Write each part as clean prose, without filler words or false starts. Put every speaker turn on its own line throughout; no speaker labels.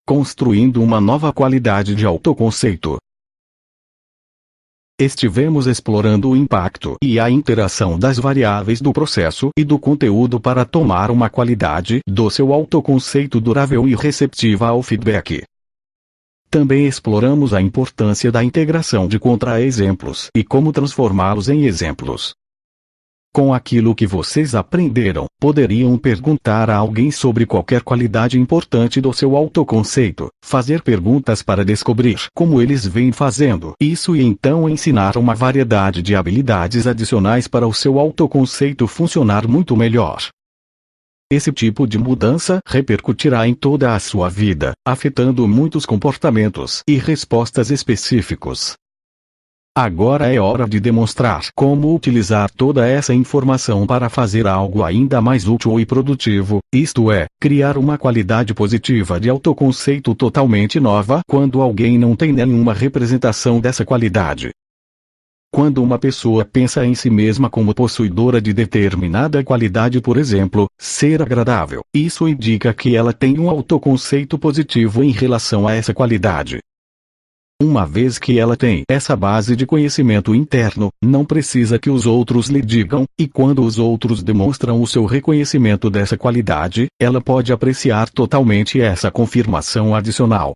Construindo uma nova qualidade de autoconceito. Estivemos explorando o impacto e a interação das variáveis do processo e do conteúdo para tomar uma qualidade do seu autoconceito durável e receptiva ao feedback. Também exploramos a importância da integração de contra-exemplos e como transformá-los em exemplos. Com aquilo que vocês aprenderam, poderiam perguntar a alguém sobre qualquer qualidade importante do seu autoconceito, fazer perguntas para descobrir como eles vêm fazendo isso e então ensinar uma variedade de habilidades adicionais para o seu autoconceito funcionar muito melhor. Esse tipo de mudança repercutirá em toda a sua vida, afetando muitos comportamentos e respostas específicos. Agora é hora de demonstrar como utilizar toda essa informação para fazer algo ainda mais útil e produtivo, isto é, criar uma qualidade positiva de autoconceito totalmente nova quando alguém não tem nenhuma representação dessa qualidade. Quando uma pessoa pensa em si mesma como possuidora de determinada qualidade, por exemplo, ser agradável, isso indica que ela tem um autoconceito positivo em relação a essa qualidade. Uma vez que ela tem essa base de conhecimento interno, não precisa que os outros lhe digam, e quando os outros demonstram o seu reconhecimento dessa qualidade, ela pode apreciar totalmente essa confirmação adicional.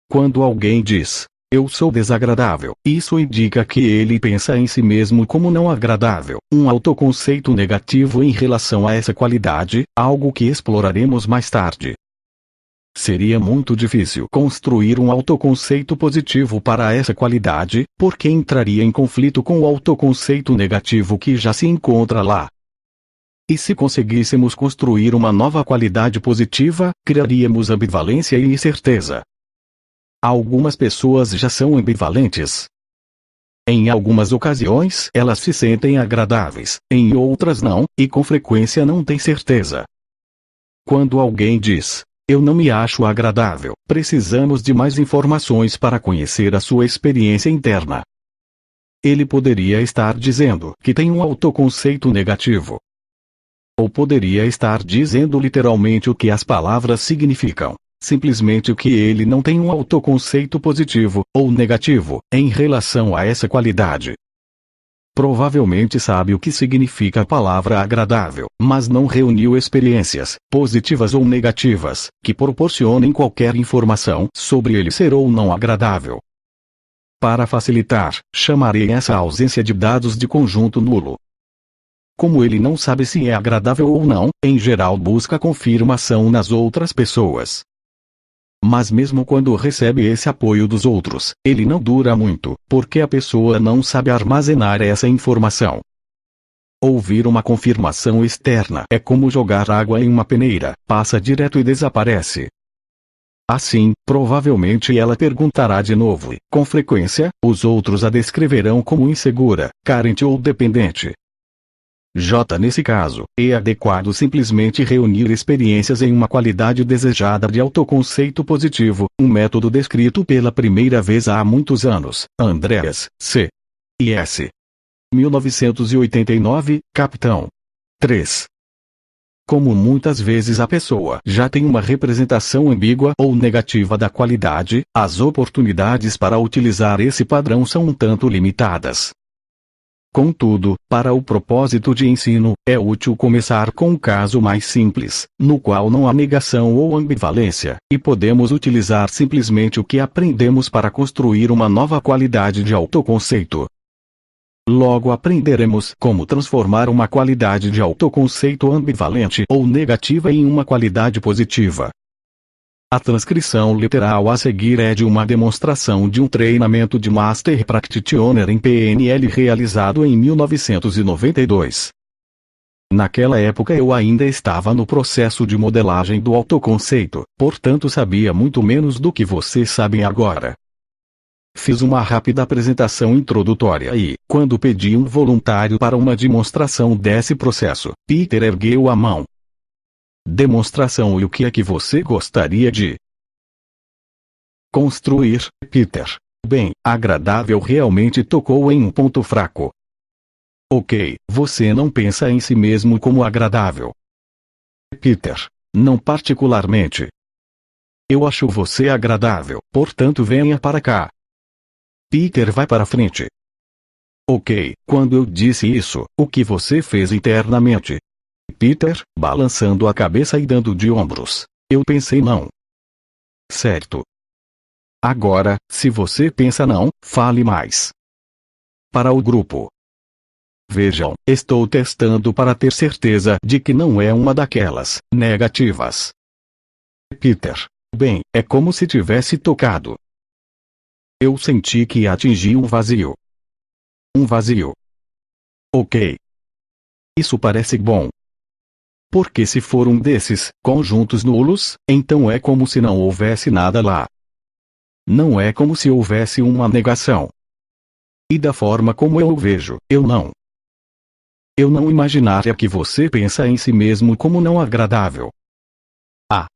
Quando alguém diz, "Eu sou desagradável", isso indica que ele pensa em si mesmo como não agradável, um autoconceito negativo em relação a essa qualidade, algo que exploraremos mais tarde. Seria muito difícil construir um autoconceito positivo para essa qualidade, porque entraria em conflito com o autoconceito negativo que já se encontra lá. E se conseguíssemos construir uma nova qualidade positiva, criaríamos ambivalência e incerteza. Algumas pessoas já são ambivalentes. Em algumas ocasiões elas se sentem agradáveis, em outras não, e com frequência não têm certeza. Quando alguém diz, "Eu não me acho agradável", precisamos de mais informações para conhecer a sua experiência interna. Ele poderia estar dizendo que tem um autoconceito negativo. Ou poderia estar dizendo literalmente o que as palavras significam, simplesmente que ele não tem um autoconceito positivo, ou negativo, em relação a essa qualidade. Provavelmente sabe o que significa a palavra agradável, mas não reuniu experiências, positivas ou negativas, que proporcionem qualquer informação sobre ele ser ou não agradável. Para facilitar, chamarei essa ausência de dados de conjunto nulo. Como ele não sabe se é agradável ou não, em geral busca confirmação nas outras pessoas. Mas mesmo quando recebe esse apoio dos outros, ele não dura muito, porque a pessoa não sabe armazenar essa informação. Ouvir uma confirmação externa é como jogar água em uma peneira, passa direto e desaparece. Assim, provavelmente ela perguntará de novo e, com frequência, os outros a descreverão como insegura, carente ou dependente. Nesse caso, é adequado simplesmente reunir experiências em uma qualidade desejada de autoconceito positivo, um método descrito pela primeira vez há muitos anos. Andreas C. e S. 1989, Capitão. 3. Como muitas vezes a pessoa já tem uma representação ambígua ou negativa da qualidade, as oportunidades para utilizar esse padrão são um tanto limitadas. Contudo, para o propósito de ensino, é útil começar com um caso mais simples, no qual não há negação ou ambivalência, e podemos utilizar simplesmente o que aprendemos para construir uma nova qualidade de autoconceito. Logo aprenderemos como transformar uma qualidade de autoconceito ambivalente ou negativa em uma qualidade positiva. A transcrição literal a seguir é de uma demonstração de um treinamento de Master Practitioner em PNL realizado em 1992. Naquela época eu ainda estava no processo de modelagem do autoconceito, portanto sabia muito menos do que vocês sabem agora. Fiz uma rápida apresentação introdutória e, quando pedi um voluntário para uma demonstração desse processo, Peter ergueu a mão. Demonstração. E o que é que você gostaria de construir, Peter? Bem, agradável realmente tocou em um ponto fraco. Ok, você não pensa em si mesmo como agradável. Peter, não particularmente. eu acho você agradável, portanto venha para cá. Peter vai para frente. Ok, quando eu disse isso, o que você fez internamente? Peter, balançando a cabeça e dando de ombros. Eu pensei não. Certo. Agora, se você pensa não, fale mais. Para o grupo. Vejam, estou testando para ter certeza de que não é uma daquelas negativas. Peter. Bem, é como se tivesse tocado. Eu senti que atingi um vazio. Um vazio. Ok. Isso parece bom. Porque se for um desses conjuntos nulos, então é como se não houvesse nada lá. Não é como se houvesse uma negação. E da forma como eu o vejo, eu não imaginaria que você pensa em si mesmo como não agradável. Ah,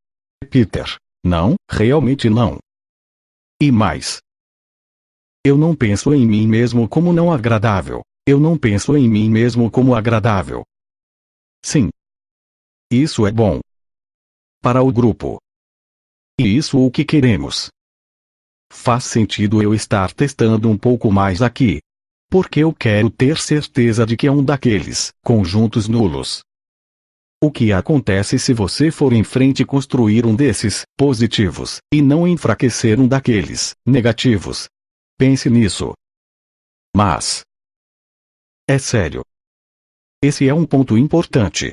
Peter, não, realmente não. E mais. Eu não penso em mim mesmo como não agradável. Eu não penso em mim mesmo como agradável. Sim. Isso é bom. Para o grupo. E isso o que queremos. Faz sentido eu estar testando um pouco mais aqui. Porque eu quero ter certeza de que é um daqueles conjuntos nulos. O que acontece se você for em frente e construir um desses positivos, e não enfraquecer um daqueles negativos? Pense nisso. Mas. É sério. Esse é um ponto importante.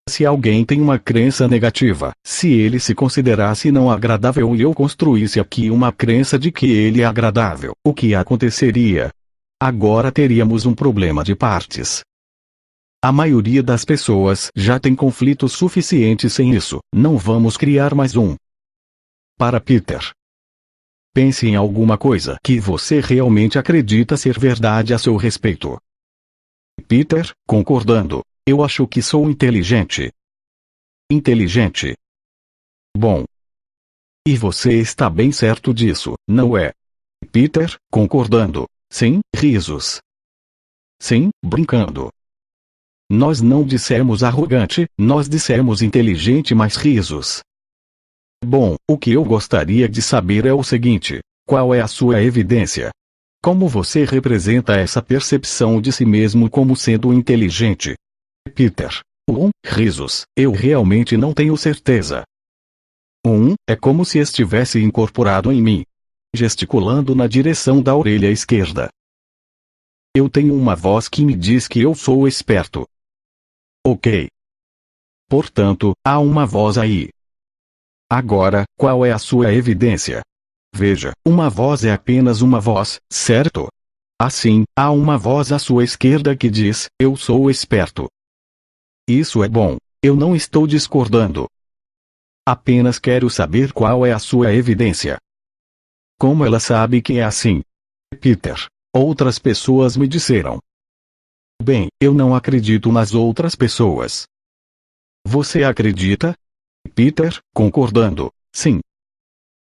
Se alguém tem uma crença negativa, se ele se considerasse não agradável e eu construísse aqui uma crença de que ele é agradável, o que aconteceria? Agora teríamos um problema de partes. A maioria das pessoas já tem conflitos suficientes sem isso, não vamos criar mais um. Para Peter. Pense em alguma coisa que você realmente acredita ser verdade a seu respeito. Peter, concordando. Eu acho que sou inteligente. Inteligente. Bom. E você está bem certo disso, não é? Peter, concordando. Sim, risos. Sim, brincando. Nós não dissemos arrogante, nós dissemos inteligente mais risos. Bom, o que eu gostaria de saber é o seguinte: qual é a sua evidência? Como você representa essa percepção de si mesmo como sendo inteligente? Peter. Risos. Eu realmente não tenho certeza. É como se estivesse incorporado em mim. Gesticulando na direção da orelha esquerda. Eu tenho uma voz que me diz que eu sou esperto. Ok. Portanto, há uma voz aí. Agora, qual é a sua evidência? Veja, uma voz é apenas uma voz, certo? Assim, há uma voz à sua esquerda que diz, eu sou esperto. Isso é bom. Eu não estou discordando. Apenas quero saber qual é a sua evidência. Como ela sabe que é assim? Peter. Outras pessoas me disseram. Bem, eu não acredito nas outras pessoas. Você acredita? Peter, concordando. Sim.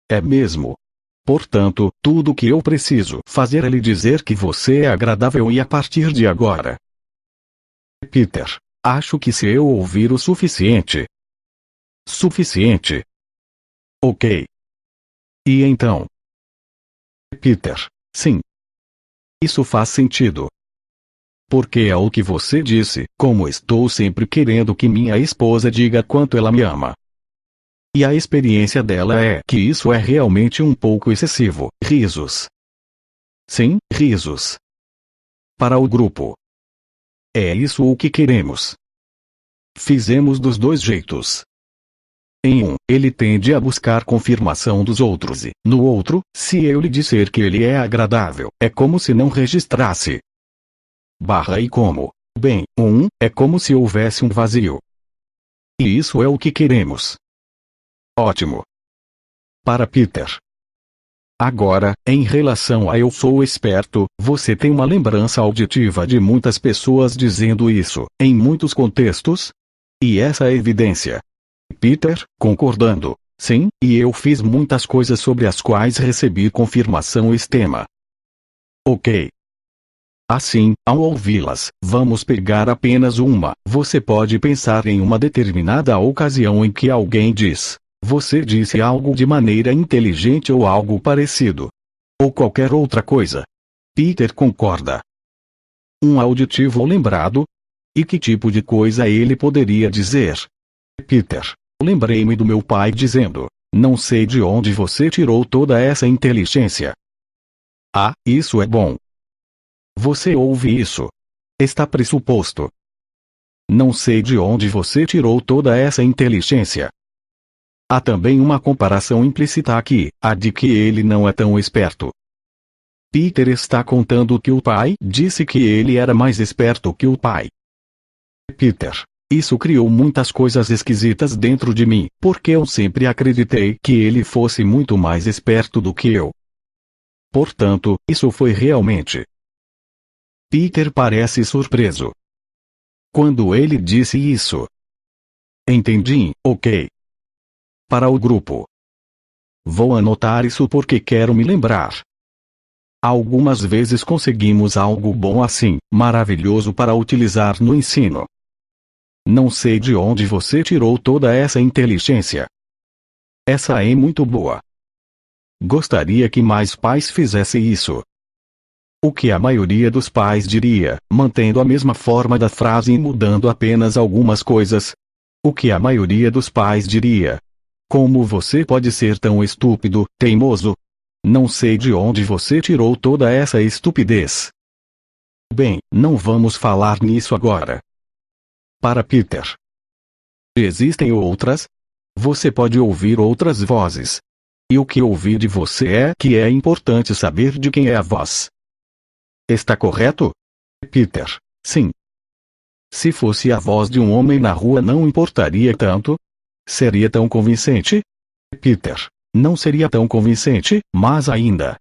É mesmo. Portanto, tudo que eu preciso fazer é lhe dizer que você é agradável e a partir de agora. Peter. Acho que se eu ouvir o suficiente. Suficiente. Ok. E então? Peter. Sim. Isso faz sentido. Porque é o que você disse, como estou sempre querendo que minha esposa diga quanto ela me ama. E a experiência dela é que isso é realmente um pouco excessivo. Risos. Sim, risos. Para o grupo. É isso o que queremos. Fizemos dos dois jeitos. Em um, ele tende a buscar confirmação dos outros e, no outro, se eu lhe disser que ele é agradável, é como se não registrasse. E como? Bem, é como se houvesse um vazio. E isso é o que queremos. Ótimo. Para Peter. Agora, em relação a eu sou esperto, você tem uma lembrança auditiva de muitas pessoas dizendo isso, em muitos contextos? E essa é evidência. Peter, concordando. Sim, e eu fiz muitas coisas sobre as quais recebi confirmação extrema. Ok. Assim, ao ouvi-las, vamos pegar apenas uma. Você pode pensar em uma determinada ocasião em que alguém diz: Você disse algo de maneira inteligente ou algo parecido. Ou qualquer outra coisa. Peter concorda. Um auditivo lembrado? E que tipo de coisa ele poderia dizer? Peter, lembrei-me do meu pai dizendo, não sei de onde você tirou toda essa inteligência. Ah, isso é bom. Você ouve isso. Está pressuposto. Não sei de onde você tirou toda essa inteligência. Há também uma comparação implícita aqui, a de que ele não é tão esperto. Peter está contando que o pai disse que ele era mais esperto que o pai. Peter, isso criou muitas coisas esquisitas dentro de mim, porque eu sempre acreditei que ele fosse muito mais esperto do que eu. Portanto, isso foi realmente. Peter parece surpreso. Quando ele disse isso. Entendi, ok. Para o grupo. Vou anotar isso porque quero me lembrar. Algumas vezes conseguimos algo bom assim, maravilhoso para utilizar no ensino. Não sei de onde você tirou toda essa inteligência. Essa é muito boa. Gostaria que mais pais fizessem isso. O que a maioria dos pais diria, mantendo a mesma forma da frase e mudando apenas algumas coisas? O que a maioria dos pais diria? Como você pode ser tão estúpido, teimoso? Não sei de onde você tirou toda essa estupidez. Bem, não vamos falar nisso agora. Para Peter. Existem outras? Você pode ouvir outras vozes. E o que ouvi de você é que é importante saber de quem é a voz. Está correto? Peter, sim. Se fosse a voz de um homem na rua não importaria tanto? Seria tão convincente? Peter, não seria tão convincente, mas ainda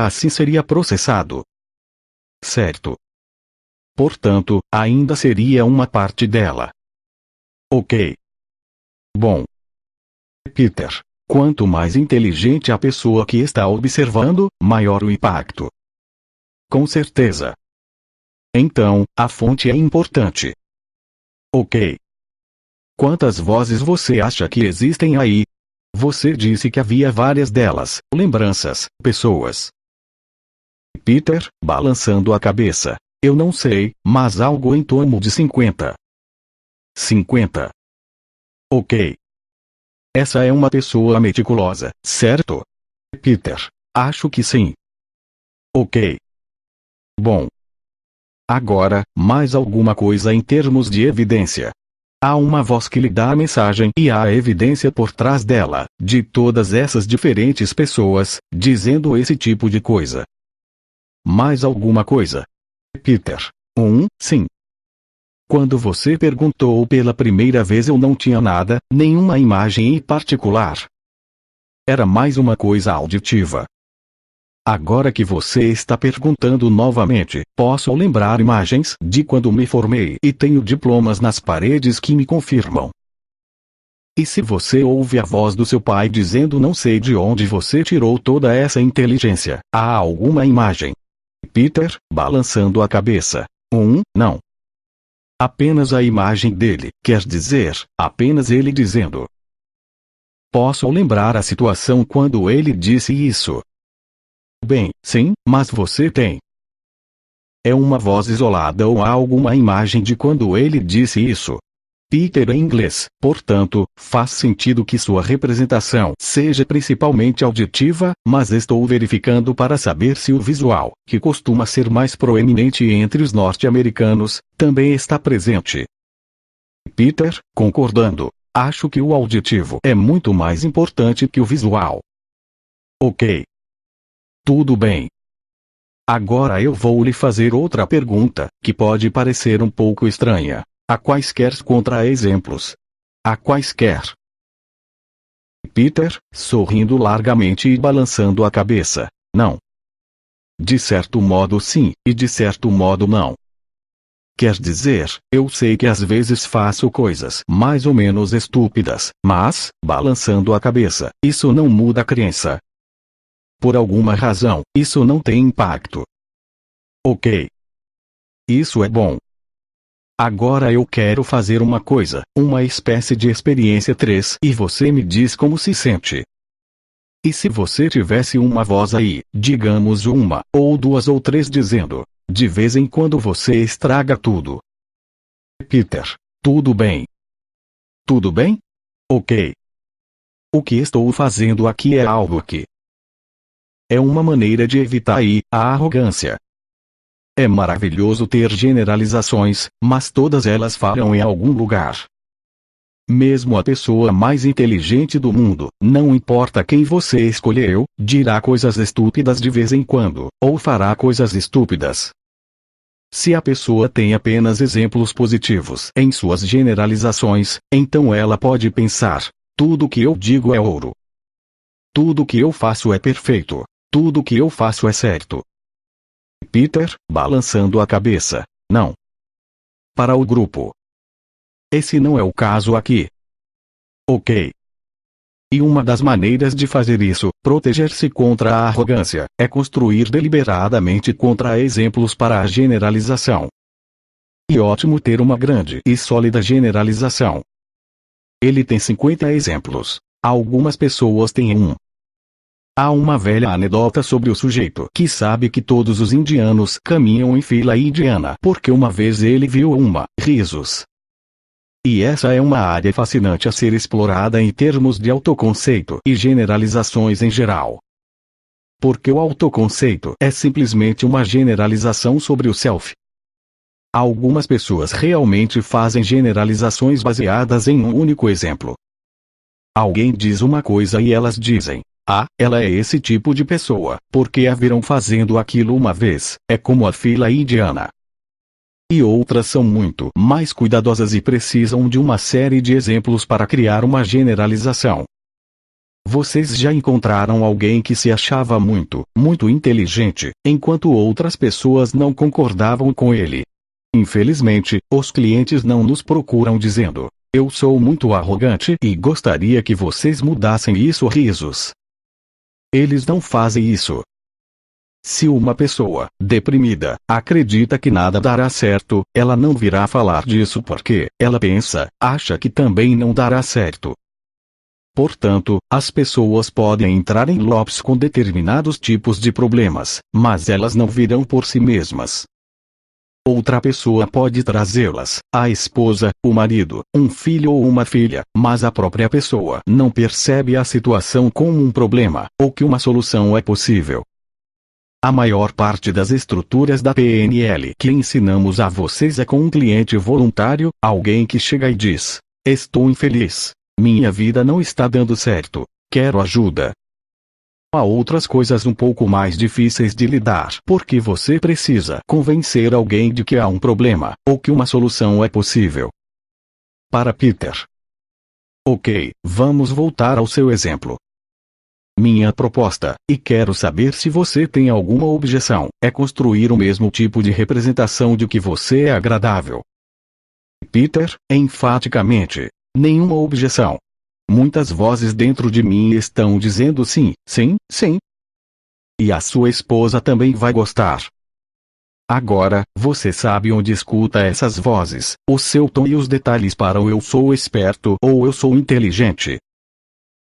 assim seria processado. Certo. Portanto, ainda seria uma parte dela. Ok. Bom. Peter, quanto mais inteligente a pessoa que está observando, maior o impacto. Com certeza. Então, a fonte é importante. Ok. Quantas vozes você acha que existem aí? Você disse que havia várias delas, lembranças, pessoas. Peter, balançando a cabeça. Eu não sei, mas algo em torno de 50. 50. Ok. Essa é uma pessoa meticulosa, certo? Peter, acho que sim. Ok. Bom. Agora, mais alguma coisa em termos de evidência. Há uma voz que lhe dá a mensagem e há a evidência por trás dela, de todas essas diferentes pessoas, dizendo esse tipo de coisa. Mais alguma coisa? Peter. Sim. Quando você perguntou pela primeira vez eu não tinha nada, nenhuma imagem em particular. Era mais uma coisa auditiva. Agora que você está perguntando novamente, posso lembrar imagens de quando me formei e tenho diplomas nas paredes que me confirmam. E se você ouve a voz do seu pai dizendo não sei de onde você tirou toda essa inteligência, há alguma imagem? Peter, balançando a cabeça. Não. Apenas a imagem dele, quer dizer, apenas ele dizendo. Posso lembrar a situação quando ele disse isso. Bem, sim, mas você tem. É uma voz isolada ou há alguma imagem de quando ele disse isso? Peter em inglês, portanto, faz sentido que sua representação seja principalmente auditiva, mas estou verificando para saber se o visual, que costuma ser mais proeminente entre os norte-americanos, também está presente. Peter, concordando, acho que o auditivo é muito mais importante que o visual. Ok. Tudo bem. Agora eu vou lhe fazer outra pergunta, que pode parecer um pouco estranha. Há quaisquer contra-exemplos? Há quaisquer? Peter, sorrindo largamente e balançando a cabeça. Não. De certo modo sim, e de certo modo não. Quer dizer, eu sei que às vezes faço coisas mais ou menos estúpidas, mas, balançando a cabeça, isso não muda a crença. Por alguma razão, isso não tem impacto. Ok. Isso é bom. Agora eu quero fazer uma coisa, uma espécie de experiência 3, e você me diz como se sente. E se você tivesse uma voz aí, digamos uma, ou duas ou três dizendo, de vez em quando você estraga tudo. Peter, tudo bem? Tudo bem? Ok. O que estou fazendo aqui é algo que é uma maneira de evitar a arrogância. É maravilhoso ter generalizações, mas todas elas falham em algum lugar. Mesmo a pessoa mais inteligente do mundo, não importa quem você escolheu, dirá coisas estúpidas de vez em quando, ou fará coisas estúpidas. Se a pessoa tem apenas exemplos positivos em suas generalizações, então ela pode pensar: tudo que eu digo é ouro. Tudo que eu faço é perfeito. Tudo que eu faço é certo. Peter, balançando a cabeça: não. Para o grupo. Esse não é o caso aqui. Ok. E uma das maneiras de fazer isso, proteger-se contra a arrogância, é construir deliberadamente contra-exemplos para a generalização. E ótimo ter uma grande e sólida generalização. Ele tem 50 exemplos. Algumas pessoas têm um. Há uma velha anedota sobre o sujeito que sabe que todos os indianos caminham em fila indiana porque uma vez ele viu uma, risos. E essa é uma área fascinante a ser explorada em termos de autoconceito e generalizações em geral. Porque o autoconceito é simplesmente uma generalização sobre o self. Algumas pessoas realmente fazem generalizações baseadas em um único exemplo. Alguém diz uma coisa e elas dizem: ah, ela é esse tipo de pessoa, porque a viram fazendo aquilo uma vez, é como a fila indiana. E outras são muito mais cuidadosas e precisam de uma série de exemplos para criar uma generalização. Vocês já encontraram alguém que se achava muito, muito inteligente, enquanto outras pessoas não concordavam com ele? Infelizmente, os clientes não nos procuram dizendo: eu sou muito arrogante e gostaria que vocês mudassem isso, risos. Eles não fazem isso. Se uma pessoa, deprimida, acredita que nada dará certo, ela não virá falar disso porque ela acha que também não dará certo. Portanto, as pessoas podem entrar em loops com determinados tipos de problemas, mas elas não virão por si mesmas. Outra pessoa pode trazê-las, a esposa, o marido, um filho ou uma filha, mas a própria pessoa não percebe a situação como um problema, ou que uma solução é possível. A maior parte das estruturas da PNL que ensinamos a vocês é com um cliente voluntário, alguém que chega e diz: estou infeliz. Minha vida não está dando certo. Quero ajuda. Há outras coisas um pouco mais difíceis de lidar porque você precisa convencer alguém de que há um problema, ou que uma solução é possível. Para Peter. Ok, vamos voltar ao seu exemplo. Minha proposta, e quero saber se você tem alguma objeção, é construir o mesmo tipo de representação de que você é agradável. Peter, enfaticamente, nenhuma objeção. Muitas vozes dentro de mim estão dizendo sim, sim, sim. E a sua esposa também vai gostar. Agora, você sabe onde escuta essas vozes, o seu tom e os detalhes para o eu sou esperto ou eu sou inteligente.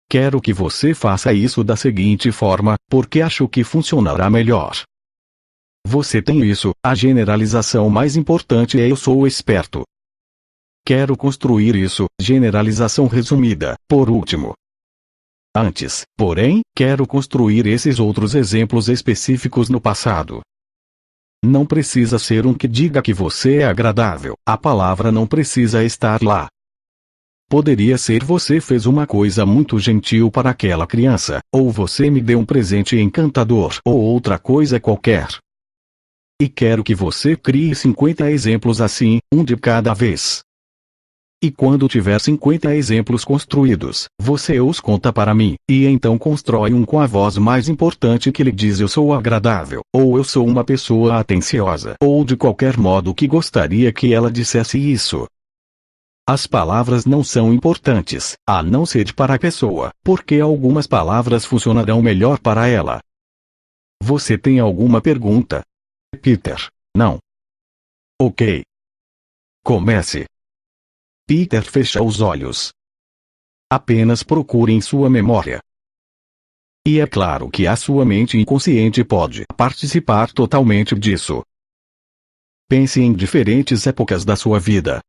Quero que você faça isso da seguinte forma, porque acho que funcionará melhor. Você tem isso, a generalização mais importante é eu sou esperto. Quero construir isso, generalização resumida, por último. Antes, porém, quero construir esses outros exemplos específicos no passado. Não precisa ser um que diga que você é agradável, a palavra não precisa estar lá. Poderia ser você fez uma coisa muito gentil para aquela criança, ou você me deu um presente encantador, ou outra coisa qualquer. E quero que você crie 50 exemplos assim, um de cada vez. E quando tiver 50 exemplos construídos, você os conta para mim, e então constrói um com a voz mais importante que lhe diz eu sou agradável, ou eu sou uma pessoa atenciosa, ou de qualquer modo que gostaria que ela dissesse isso. As palavras não são importantes, a não ser para a pessoa, porque algumas palavras funcionarão melhor para ela. Você tem alguma pergunta? Peter, não. Ok. Comece. Peter fecha os olhos. Apenas procure em sua memória. E é claro que a sua mente inconsciente pode participar totalmente disso. Pense em diferentes épocas da sua vida.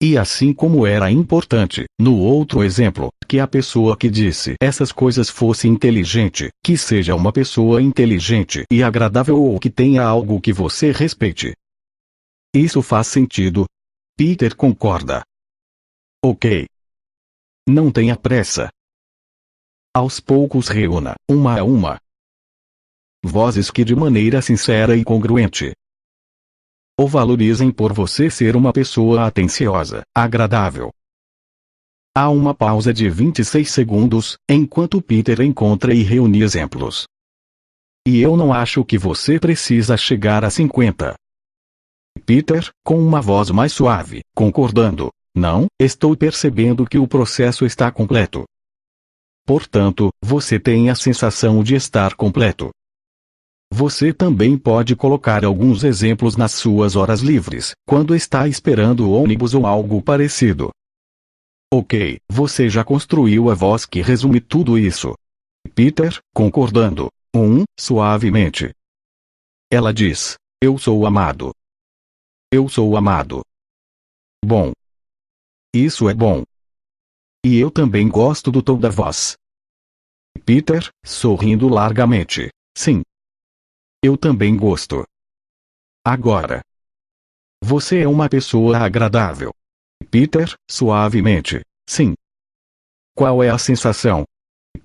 E assim como era importante, no outro exemplo, que a pessoa que disse essas coisas fosse inteligente, que seja uma pessoa inteligente e agradável ou que tenha algo que você respeite. Isso faz sentido? Peter concorda. Ok. Não tenha pressa. Aos poucos reúna, uma a uma, vozes que de maneira sincera e congruente o valorizem por você ser uma pessoa atenciosa, agradável. Há uma pausa de 26 segundos, enquanto Peter encontra e reúne exemplos. E eu não acho que você precisa chegar a 50. Peter, com uma voz mais suave, concordando. Não, estou percebendo que o processo está completo. Portanto, você tem a sensação de estar completo. Você também pode colocar alguns exemplos nas suas horas livres, quando está esperando o ônibus ou algo parecido. Ok, você já construiu a voz que resume tudo isso. Peter, concordando. Suavemente. Ela diz: eu sou amado. Eu sou amado. Bom. Isso é bom. E eu também gosto do tom da voz. Peter, sorrindo largamente. Sim. Eu também gosto. Agora. Você é uma pessoa agradável. Peter, suavemente. Sim. Qual é a sensação?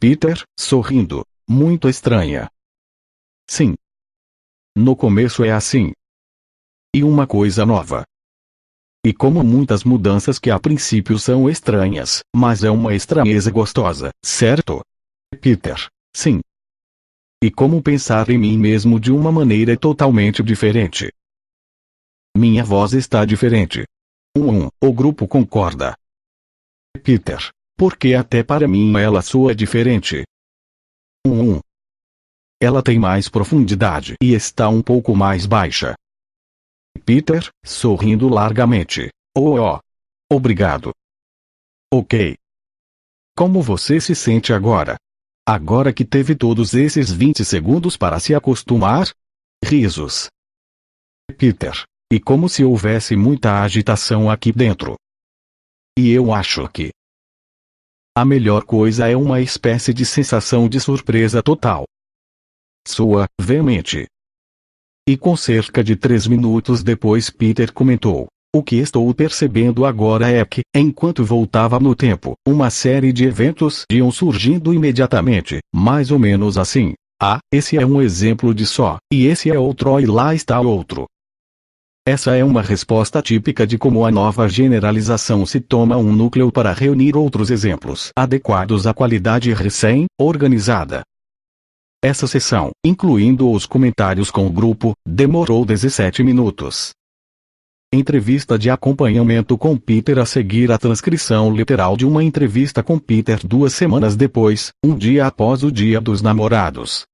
Peter, sorrindo. Muito estranha. Sim. No começo é assim. E uma coisa nova. E como muitas mudanças que a princípio são estranhas, mas é uma estranheza gostosa, certo? Peter, sim. E como pensar em mim mesmo de uma maneira totalmente diferente. Minha voz está diferente. O grupo concorda. Peter, porque até para mim ela soa diferente. Ela tem mais profundidade e está um pouco mais baixa. Peter, sorrindo largamente. Obrigado. Ok. Como você se sente agora? Agora que teve todos esses 20 segundos para se acostumar? Risos. Peter. E como se houvesse muita agitação aqui dentro. E eu acho que a melhor coisa é uma espécie de sensação de surpresa total. Soa veemente. E com cerca de 3 minutos depois Peter comentou: o que estou percebendo agora é que, enquanto voltava no tempo, uma série de eventos iam surgindo imediatamente, mais ou menos assim. Esse é um exemplo de só, e esse é outro e lá está outro. Essa é uma resposta típica de como a nova generalização se toma um núcleo para reunir outros exemplos adequados à qualidade recém-organizada. Essa sessão, incluindo os comentários com o grupo, demorou 17 minutos. Entrevista de acompanhamento com Peter. A seguir a transcrição literal de uma entrevista com Peter 2 semanas depois, um dia após o Dia dos Namorados.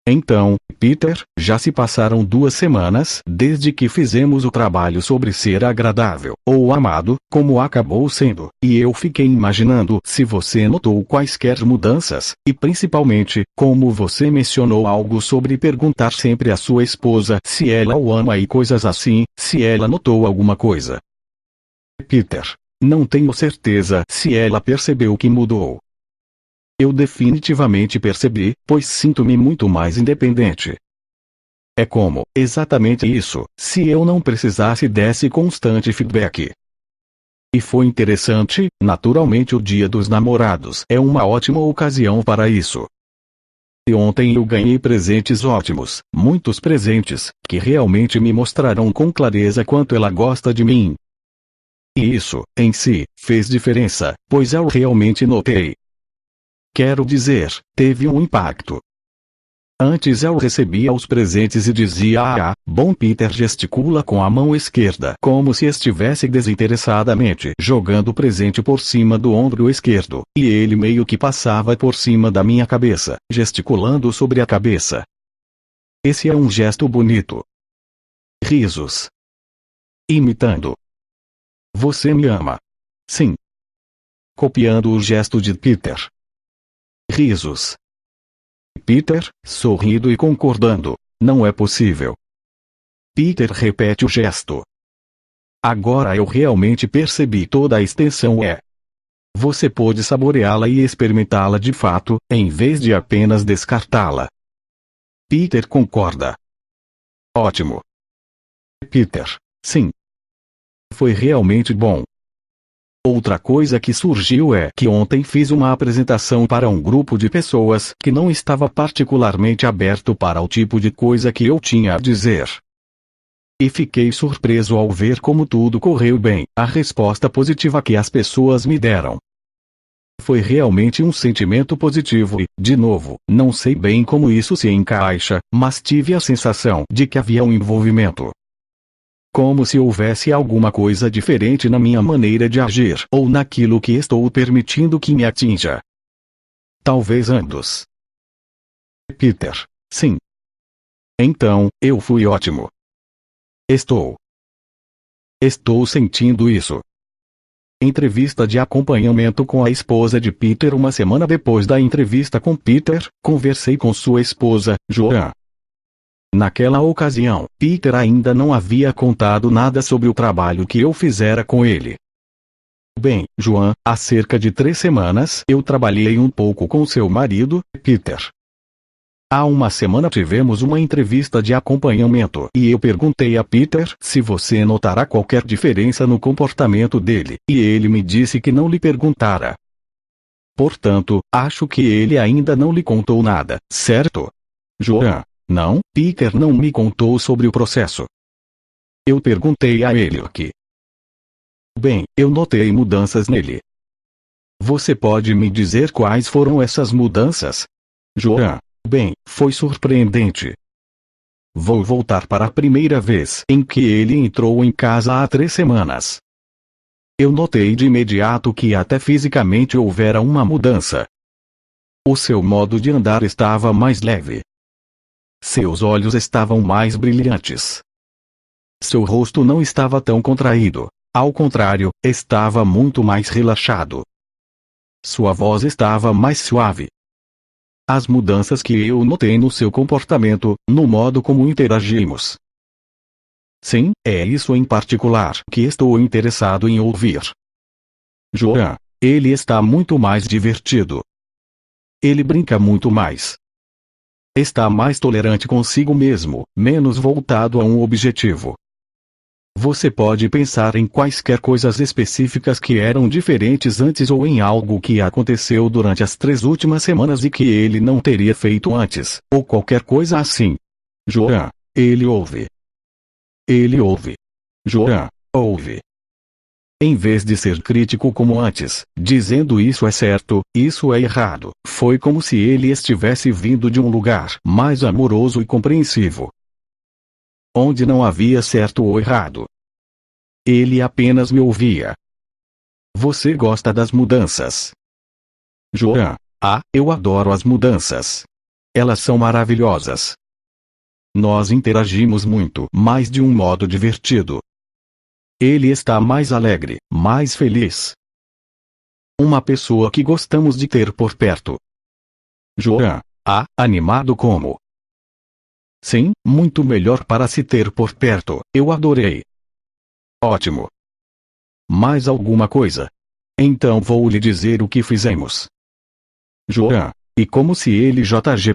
Então, Peter, já se passaram 2 semanas desde que fizemos o trabalho sobre ser agradável, ou amado, como acabou sendo, e eu fiquei imaginando se você notou quaisquer mudanças, e principalmente, como você mencionou algo sobre perguntar sempre à sua esposa se ela o ama e coisas assim, se ela notou alguma coisa. Peter, não tenho certeza se ela percebeu que mudou. Eu definitivamente percebi, pois sinto-me muito mais independente. É como, exatamente isso, se eu não precisasse desse constante feedback. E foi interessante, naturalmente o Dia dos Namorados é uma ótima ocasião para isso. E ontem eu ganhei presentes ótimos, muitos presentes, que realmente me mostrarão com clareza quanto ela gosta de mim. E isso, em si, fez diferença, pois eu realmente notei. Quero dizer, teve um impacto. Antes eu recebia os presentes e dizia bom. Peter gesticula com a mão esquerda como se estivesse desinteressadamente jogando o presente por cima do ombro esquerdo, e ele meio que passava por cima da minha cabeça, gesticulando sobre a cabeça. Esse é um gesto bonito. Risos. Imitando. Você me ama. Sim. Copiando o gesto de Peter. Risos. Peter, sorrindo e concordando. Não é possível. Peter repete o gesto. Agora eu realmente percebi toda a extensão. Você pôde saboreá-la e experimentá-la de fato, em vez de apenas descartá-la. Peter concorda. Ótimo. Peter, sim. Foi realmente bom. Outra coisa que surgiu é que ontem fiz uma apresentação para um grupo de pessoas que não estava particularmente aberto para o tipo de coisa que eu tinha a dizer. E fiquei surpreso ao ver como tudo correu bem, a resposta positiva que as pessoas me deram. Foi realmente um sentimento positivo e, de novo, não sei bem como isso se encaixa, mas tive a sensação de que havia um envolvimento. Como se houvesse alguma coisa diferente na minha maneira de agir ou naquilo que estou permitindo que me atinja. Talvez ambos. Peter, sim. Então, eu fui ótimo. Estou sentindo isso. Entrevista de acompanhamento com a esposa de Peter. Uma semana depois da entrevista com Peter, conversei com sua esposa, Joan. Naquela ocasião, Peter ainda não havia contado nada sobre o trabalho que eu fizera com ele. Bem, Joan, há cerca de 3 semanas eu trabalhei um pouco com seu marido, Peter. Há uma semana tivemos uma entrevista de acompanhamento e eu perguntei a Peter se você notará qualquer diferença no comportamento dele, e ele me disse que não lhe perguntara. Portanto, acho que ele ainda não lhe contou nada, certo? Joan, não, Peter não me contou sobre o processo. Eu perguntei a ele o que. Bem, eu notei mudanças nele. Você pode me dizer quais foram essas mudanças? Joan, bem, foi surpreendente. Vou voltar para a primeira vez em que ele entrou em casa há 3 semanas. Eu notei de imediato que até fisicamente houvera uma mudança. O seu modo de andar estava mais leve. Seus olhos estavam mais brilhantes. Seu rosto não estava tão contraído. Ao contrário, estava muito mais relaxado. Sua voz estava mais suave. As mudanças que eu notei no seu comportamento, no modo como interagimos. Sim, é isso em particular que estou interessado em ouvir. Joan, ele está muito mais divertido. Ele brinca muito mais. Está mais tolerante consigo mesmo, menos voltado a um objetivo. Você pode pensar em quaisquer coisas específicas que eram diferentes antes ou em algo que aconteceu durante as 3 últimas semanas e que ele não teria feito antes, ou qualquer coisa assim. Joan, ele ouve. Ele ouve. Joan, ouve. Em vez de ser crítico como antes, dizendo isso é certo, isso é errado, foi como se ele estivesse vindo de um lugar mais amoroso e compreensivo. Onde não havia certo ou errado. Ele apenas me ouvia. Você gosta das mudanças? Joan, eu adoro as mudanças. Elas são maravilhosas. Nós interagimos muito, mas de um modo divertido. Ele está mais alegre, mais feliz. Uma pessoa que gostamos de ter por perto. Joan, animado como? Sim, muito melhor para se ter por perto, eu adorei. Ótimo. Mais alguma coisa? Então vou lhe dizer o que fizemos. Joan, e como se ele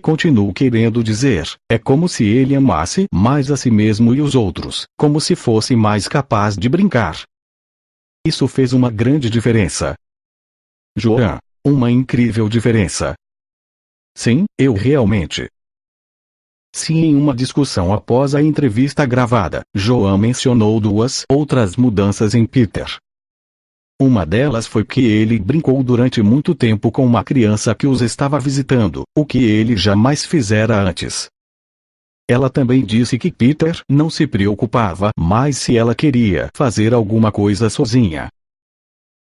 continuou querendo dizer, é como se ele amasse mais a si mesmo e os outros, como se fosse mais capaz de brincar. Isso fez uma grande diferença. Joan, uma incrível diferença. Sim, eu realmente. Se em uma discussão após a entrevista gravada, Joan mencionou 2 outras mudanças em Peter. Uma delas foi que ele brincou durante muito tempo com uma criança que os estava visitando, o que ele jamais fizera antes. Ela também disse que Peter não se preocupava mais se ela queria fazer alguma coisa sozinha.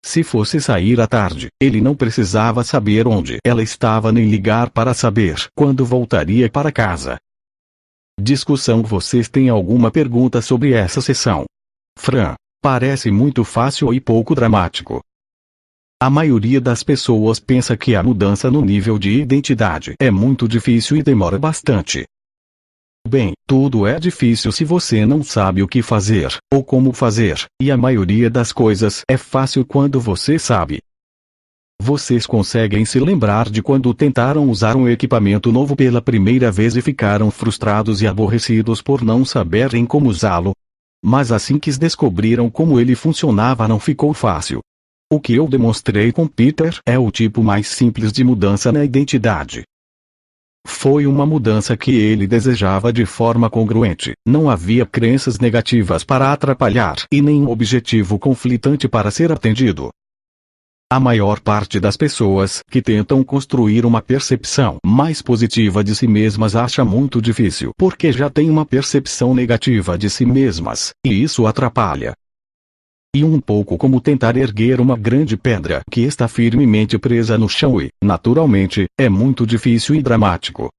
Se fosse sair à tarde, ele não precisava saber onde ela estava nem ligar para saber quando voltaria para casa. Discussão. Vocês têm alguma pergunta sobre essa sessão? Fran, parece muito fácil e pouco dramático. A maioria das pessoas pensa que a mudança no nível de identidade é muito difícil e demora bastante. Bem, tudo é difícil se você não sabe o que fazer, ou como fazer, e a maioria das coisas é fácil quando você sabe. Vocês conseguem se lembrar de quando tentaram usar um equipamento novo pela primeira vez e ficaram frustrados e aborrecidos por não saberem como usá-lo? Mas assim que descobriram como ele funcionava não ficou fácil. O que eu demonstrei com Peter é o tipo mais simples de mudança na identidade. Foi uma mudança que ele desejava de forma congruente, não havia crenças negativas para atrapalhar e nenhum objetivo conflitante para ser atendido. A maior parte das pessoas que tentam construir uma percepção mais positiva de si mesmas acha muito difícil porque já tem uma percepção negativa de si mesmas, e isso atrapalha. E um pouco como tentar erguer uma grande pedra que está firmemente presa no chão e, naturalmente, é muito difícil e dramático.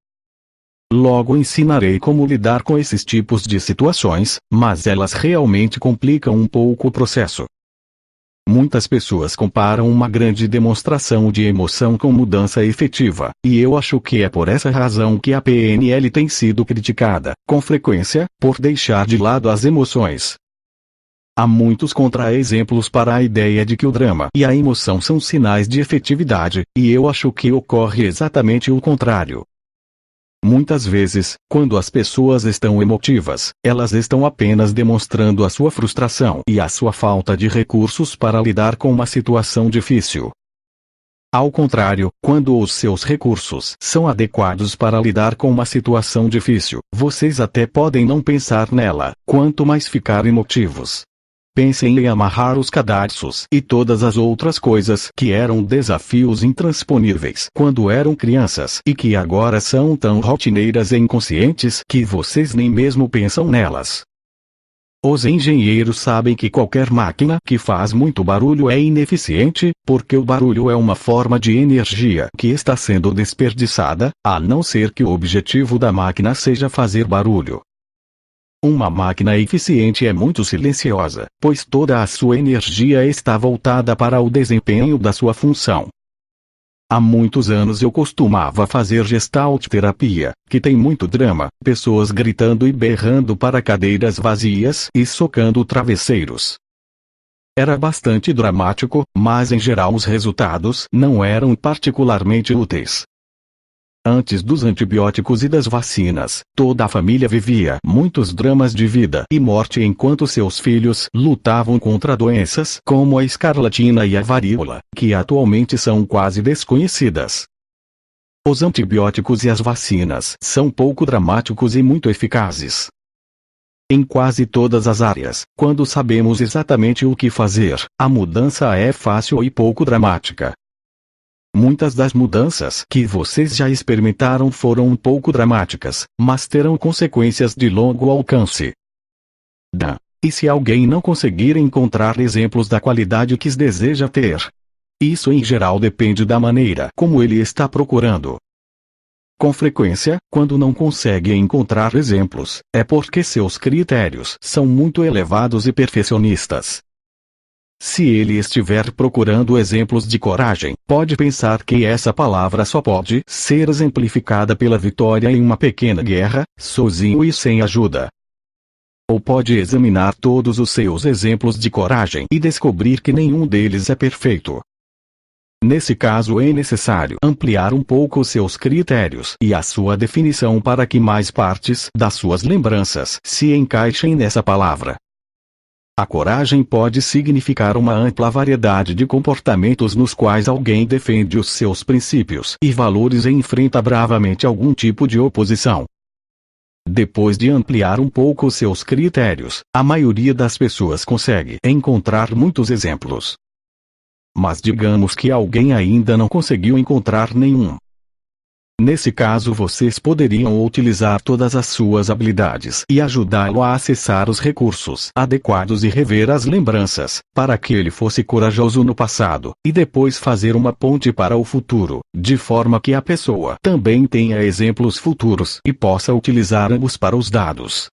Logo ensinarei como lidar com esses tipos de situações, mas elas realmente complicam um pouco o processo. Muitas pessoas comparam uma grande demonstração de emoção com mudança efetiva, e eu acho que é por essa razão que a PNL tem sido criticada, com frequência, por deixar de lado as emoções. Há muitos contra-exemplos para a ideia de que o drama e a emoção são sinais de efetividade, e eu acho que ocorre exatamente o contrário. Muitas vezes, quando as pessoas estão emotivas, elas estão apenas demonstrando a sua frustração e a sua falta de recursos para lidar com uma situação difícil. Ao contrário, quando os seus recursos são adequados para lidar com uma situação difícil, vocês até podem não pensar nela, quanto mais ficar emotivos. Pensem em amarrar os cadarços e todas as outras coisas que eram desafios intransponíveis quando eram crianças e que agora são tão rotineiras e inconscientes que vocês nem mesmo pensam nelas. Os engenheiros sabem que qualquer máquina que faz muito barulho é ineficiente, porque o barulho é uma forma de energia que está sendo desperdiçada, a não ser que o objetivo da máquina seja fazer barulho. Uma máquina eficiente é muito silenciosa, pois toda a sua energia está voltada para o desempenho da sua função. Há muitos anos eu costumava fazer gestalt terapia, que tem muito drama, pessoas gritando e berrando para cadeiras vazias e socando travesseiros. Era bastante dramático, mas em geral os resultados não eram particularmente úteis. Antes dos antibióticos e das vacinas, toda a família vivia muitos dramas de vida e morte enquanto seus filhos lutavam contra doenças como a escarlatina e a varíola, que atualmente são quase desconhecidas. Os antibióticos e as vacinas são pouco dramáticos e muito eficazes. Em quase todas as áreas, quando sabemos exatamente o que fazer, a mudança é fácil e pouco dramática. Muitas das mudanças que vocês já experimentaram foram um pouco dramáticas, mas terão consequências de longo alcance. E se alguém não conseguir encontrar exemplos da qualidade que deseja ter? Isso em geral depende da maneira como ele está procurando. Com frequência, quando não consegue encontrar exemplos, é porque seus critérios são muito elevados e perfeccionistas. Se ele estiver procurando exemplos de coragem, pode pensar que essa palavra só pode ser exemplificada pela vitória em uma pequena guerra, sozinho e sem ajuda. Ou pode examinar todos os seus exemplos de coragem e descobrir que nenhum deles é perfeito. Nesse caso é necessário ampliar um pouco os seus critérios e a sua definição para que mais partes das suas lembranças se encaixem nessa palavra. A coragem pode significar uma ampla variedade de comportamentos nos quais alguém defende os seus princípios e valores e enfrenta bravamente algum tipo de oposição. Depois de ampliar um pouco os seus critérios, a maioria das pessoas consegue encontrar muitos exemplos. Mas digamos que alguém ainda não conseguiu encontrar nenhum. Nesse caso vocês poderiam utilizar todas as suas habilidades e ajudá-lo a acessar os recursos adequados e rever as lembranças, para que ele fosse corajoso no passado, e depois fazer uma ponte para o futuro, de forma que a pessoa também tenha exemplos futuros e possa utilizar ambos para os dados.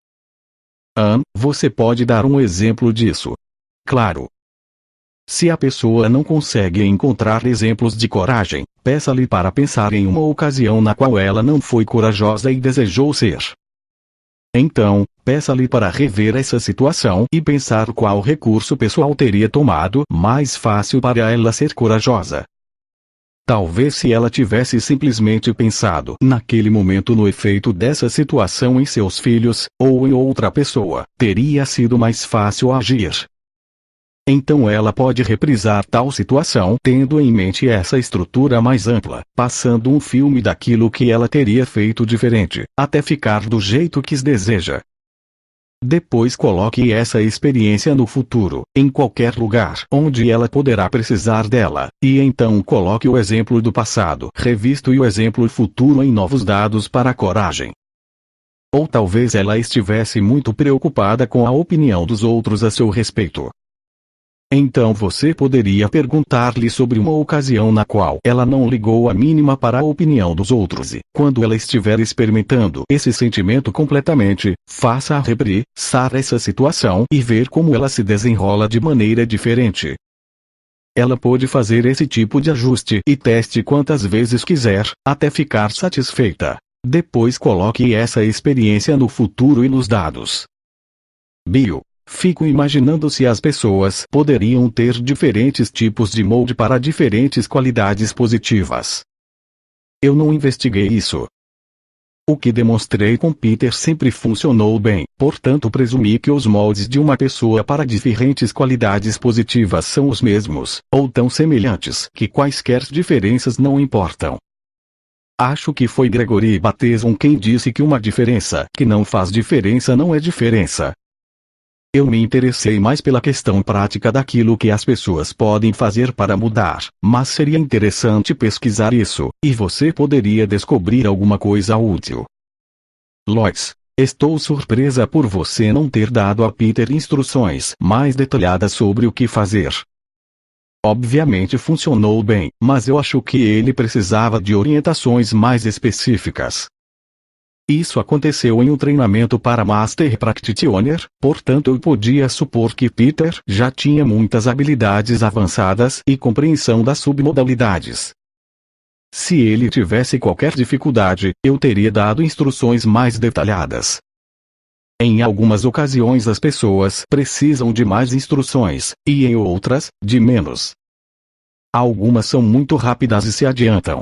Você pode dar um exemplo disso? Claro. Se a pessoa não consegue encontrar exemplos de coragem, peça-lhe para pensar em uma ocasião na qual ela não foi corajosa e desejou ser. Então, peça-lhe para rever essa situação e pensar qual recurso pessoal teria tomado mais fácil para ela ser corajosa. Talvez se ela tivesse simplesmente pensado naquele momento no efeito dessa situação em seus filhos, ou em outra pessoa, teria sido mais fácil agir. Então ela pode reprisar tal situação tendo em mente essa estrutura mais ampla, passando um filme daquilo que ela teria feito diferente, até ficar do jeito que deseja. Depois coloque essa experiência no futuro, em qualquer lugar onde ela poderá precisar dela, e então coloque o exemplo do passado revisto e o exemplo futuro em novos dados para a coragem. Ou talvez ela estivesse muito preocupada com a opinião dos outros a seu respeito. Então você poderia perguntar-lhe sobre uma ocasião na qual ela não ligou a mínima para a opinião dos outros e, quando ela estiver experimentando esse sentimento completamente, faça repressar essa situação e ver como ela se desenrola de maneira diferente. Ela pode fazer esse tipo de ajuste e teste quantas vezes quiser, até ficar satisfeita. Depois coloque essa experiência no futuro e nos dados. Fico imaginando se as pessoas poderiam ter diferentes tipos de molde para diferentes qualidades positivas. Eu não investiguei isso. O que demonstrei com Peter sempre funcionou bem, portanto presumi que os moldes de uma pessoa para diferentes qualidades positivas são os mesmos, ou tão semelhantes que quaisquer diferenças não importam. Acho que foi Gregory Bateson quem disse que uma diferença que não faz diferença não é diferença. Eu me interessei mais pela questão prática daquilo que as pessoas podem fazer para mudar, mas seria interessante pesquisar isso, e você poderia descobrir alguma coisa útil. Lois, estou surpresa por você não ter dado a Peter instruções mais detalhadas sobre o que fazer. Obviamente funcionou bem, mas eu acho que ele precisava de orientações mais específicas. Isso aconteceu em um treinamento para Master Practitioner, portanto eu podia supor que Peter já tinha muitas habilidades avançadas e compreensão das submodalidades. Se ele tivesse qualquer dificuldade, eu teria dado instruções mais detalhadas. Em algumas ocasiões as pessoas precisam de mais instruções, e em outras, de menos. Algumas são muito rápidas e se adiantam.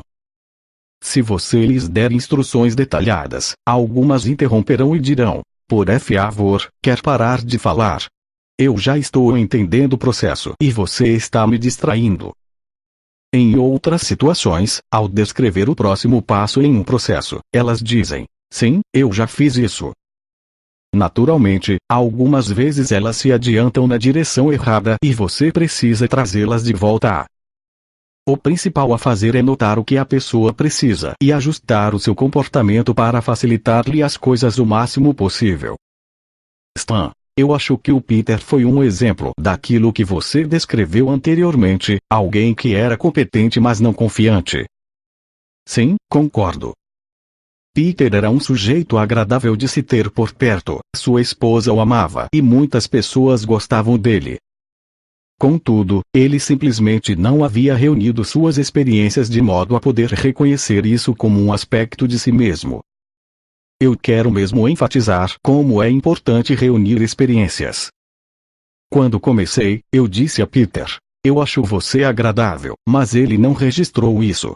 Se você lhes der instruções detalhadas, algumas interromperão e dirão, por favor, quer parar de falar? Eu já estou entendendo o processo e você está me distraindo. Em outras situações, ao descrever o próximo passo em um processo, elas dizem, sim, eu já fiz isso. Naturalmente, algumas vezes elas se adiantam na direção errada e você precisa trazê-las de volta. O principal a fazer é notar o que a pessoa precisa e ajustar o seu comportamento para facilitar-lhe as coisas o máximo possível. Stan, eu acho que o Peter foi um exemplo daquilo que você descreveu anteriormente, alguém que era competente mas não confiante. Sim, concordo. Peter era um sujeito agradável de se ter por perto, sua esposa o amava e muitas pessoas gostavam dele. Contudo, ele simplesmente não havia reunido suas experiências de modo a poder reconhecer isso como um aspecto de si mesmo. Eu quero mesmo enfatizar como é importante reunir experiências. Quando comecei, eu disse a Peter, eu acho você agradável, mas ele não registrou isso.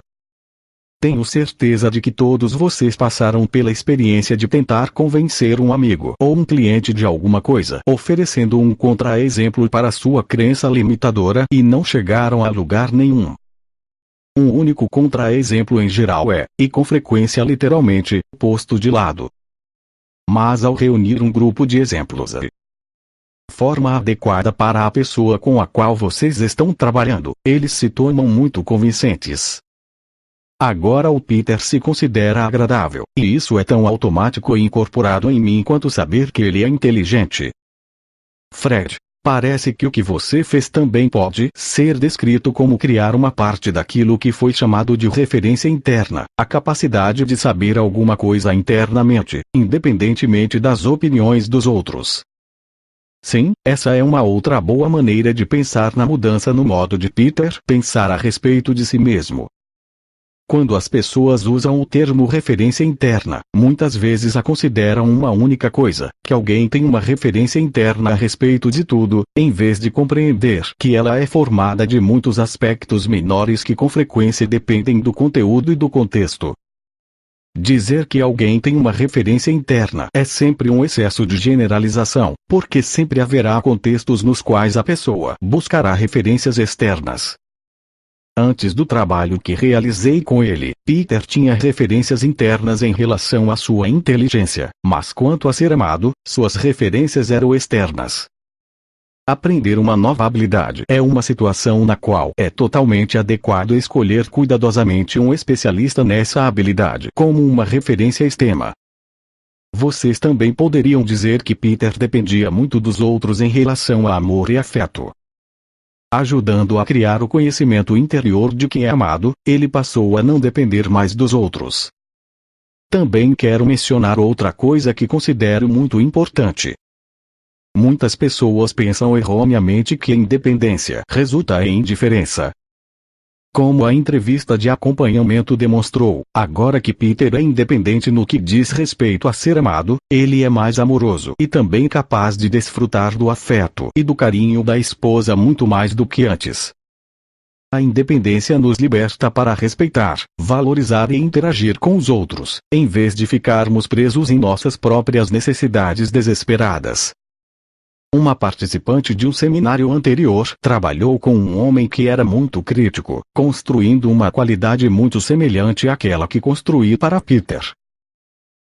Tenho certeza de que todos vocês passaram pela experiência de tentar convencer um amigo ou um cliente de alguma coisa, oferecendo um contra-exemplo para sua crença limitadora e não chegaram a lugar nenhum. Um único contra-exemplo em geral é, e com frequência literalmente, posto de lado. Mas ao reunir um grupo de exemplos, forma adequada para a pessoa com a qual vocês estão trabalhando, eles se tornam muito convincentes. Agora o Peter se considera agradável, e isso é tão automático e incorporado em mim quanto saber que ele é inteligente. Fred, parece que o que você fez também pode ser descrito como criar uma parte daquilo que foi chamado de referência interna, a capacidade de saber alguma coisa internamente, independentemente das opiniões dos outros. Sim, essa é uma outra boa maneira de pensar na mudança no modo de Peter pensar a respeito de si mesmo. Quando as pessoas usam o termo referência interna, muitas vezes a consideram uma única coisa, que alguém tem uma referência interna a respeito de tudo, em vez de compreender que ela é formada de muitos aspectos menores que com frequência dependem do conteúdo e do contexto. Dizer que alguém tem uma referência interna é sempre um excesso de generalização, porque sempre haverá contextos nos quais a pessoa buscará referências externas. Antes do trabalho que realizei com ele, Peter tinha referências internas em relação à sua inteligência, mas quanto a ser amado, suas referências eram externas. Aprender uma nova habilidade é uma situação na qual é totalmente adequado escolher cuidadosamente um especialista nessa habilidade como uma referência externa. Vocês também poderiam dizer que Peter dependia muito dos outros em relação a amor e afeto. Ajudando a criar o conhecimento interior de que é amado, ele passou a não depender mais dos outros. Também quero mencionar outra coisa que considero muito importante. Muitas pessoas pensam erroneamente que independência resulta em indiferença. Como a entrevista de acompanhamento demonstrou, agora que Peter é independente no que diz respeito a ser amado, ele é mais amoroso e também capaz de desfrutar do afeto e do carinho da esposa muito mais do que antes. A independência nos liberta para respeitar, valorizar e interagir com os outros, em vez de ficarmos presos em nossas próprias necessidades desesperadas. Uma participante de um seminário anterior trabalhou com um homem que era muito crítico, construindo uma qualidade muito semelhante àquela que construí para Peter.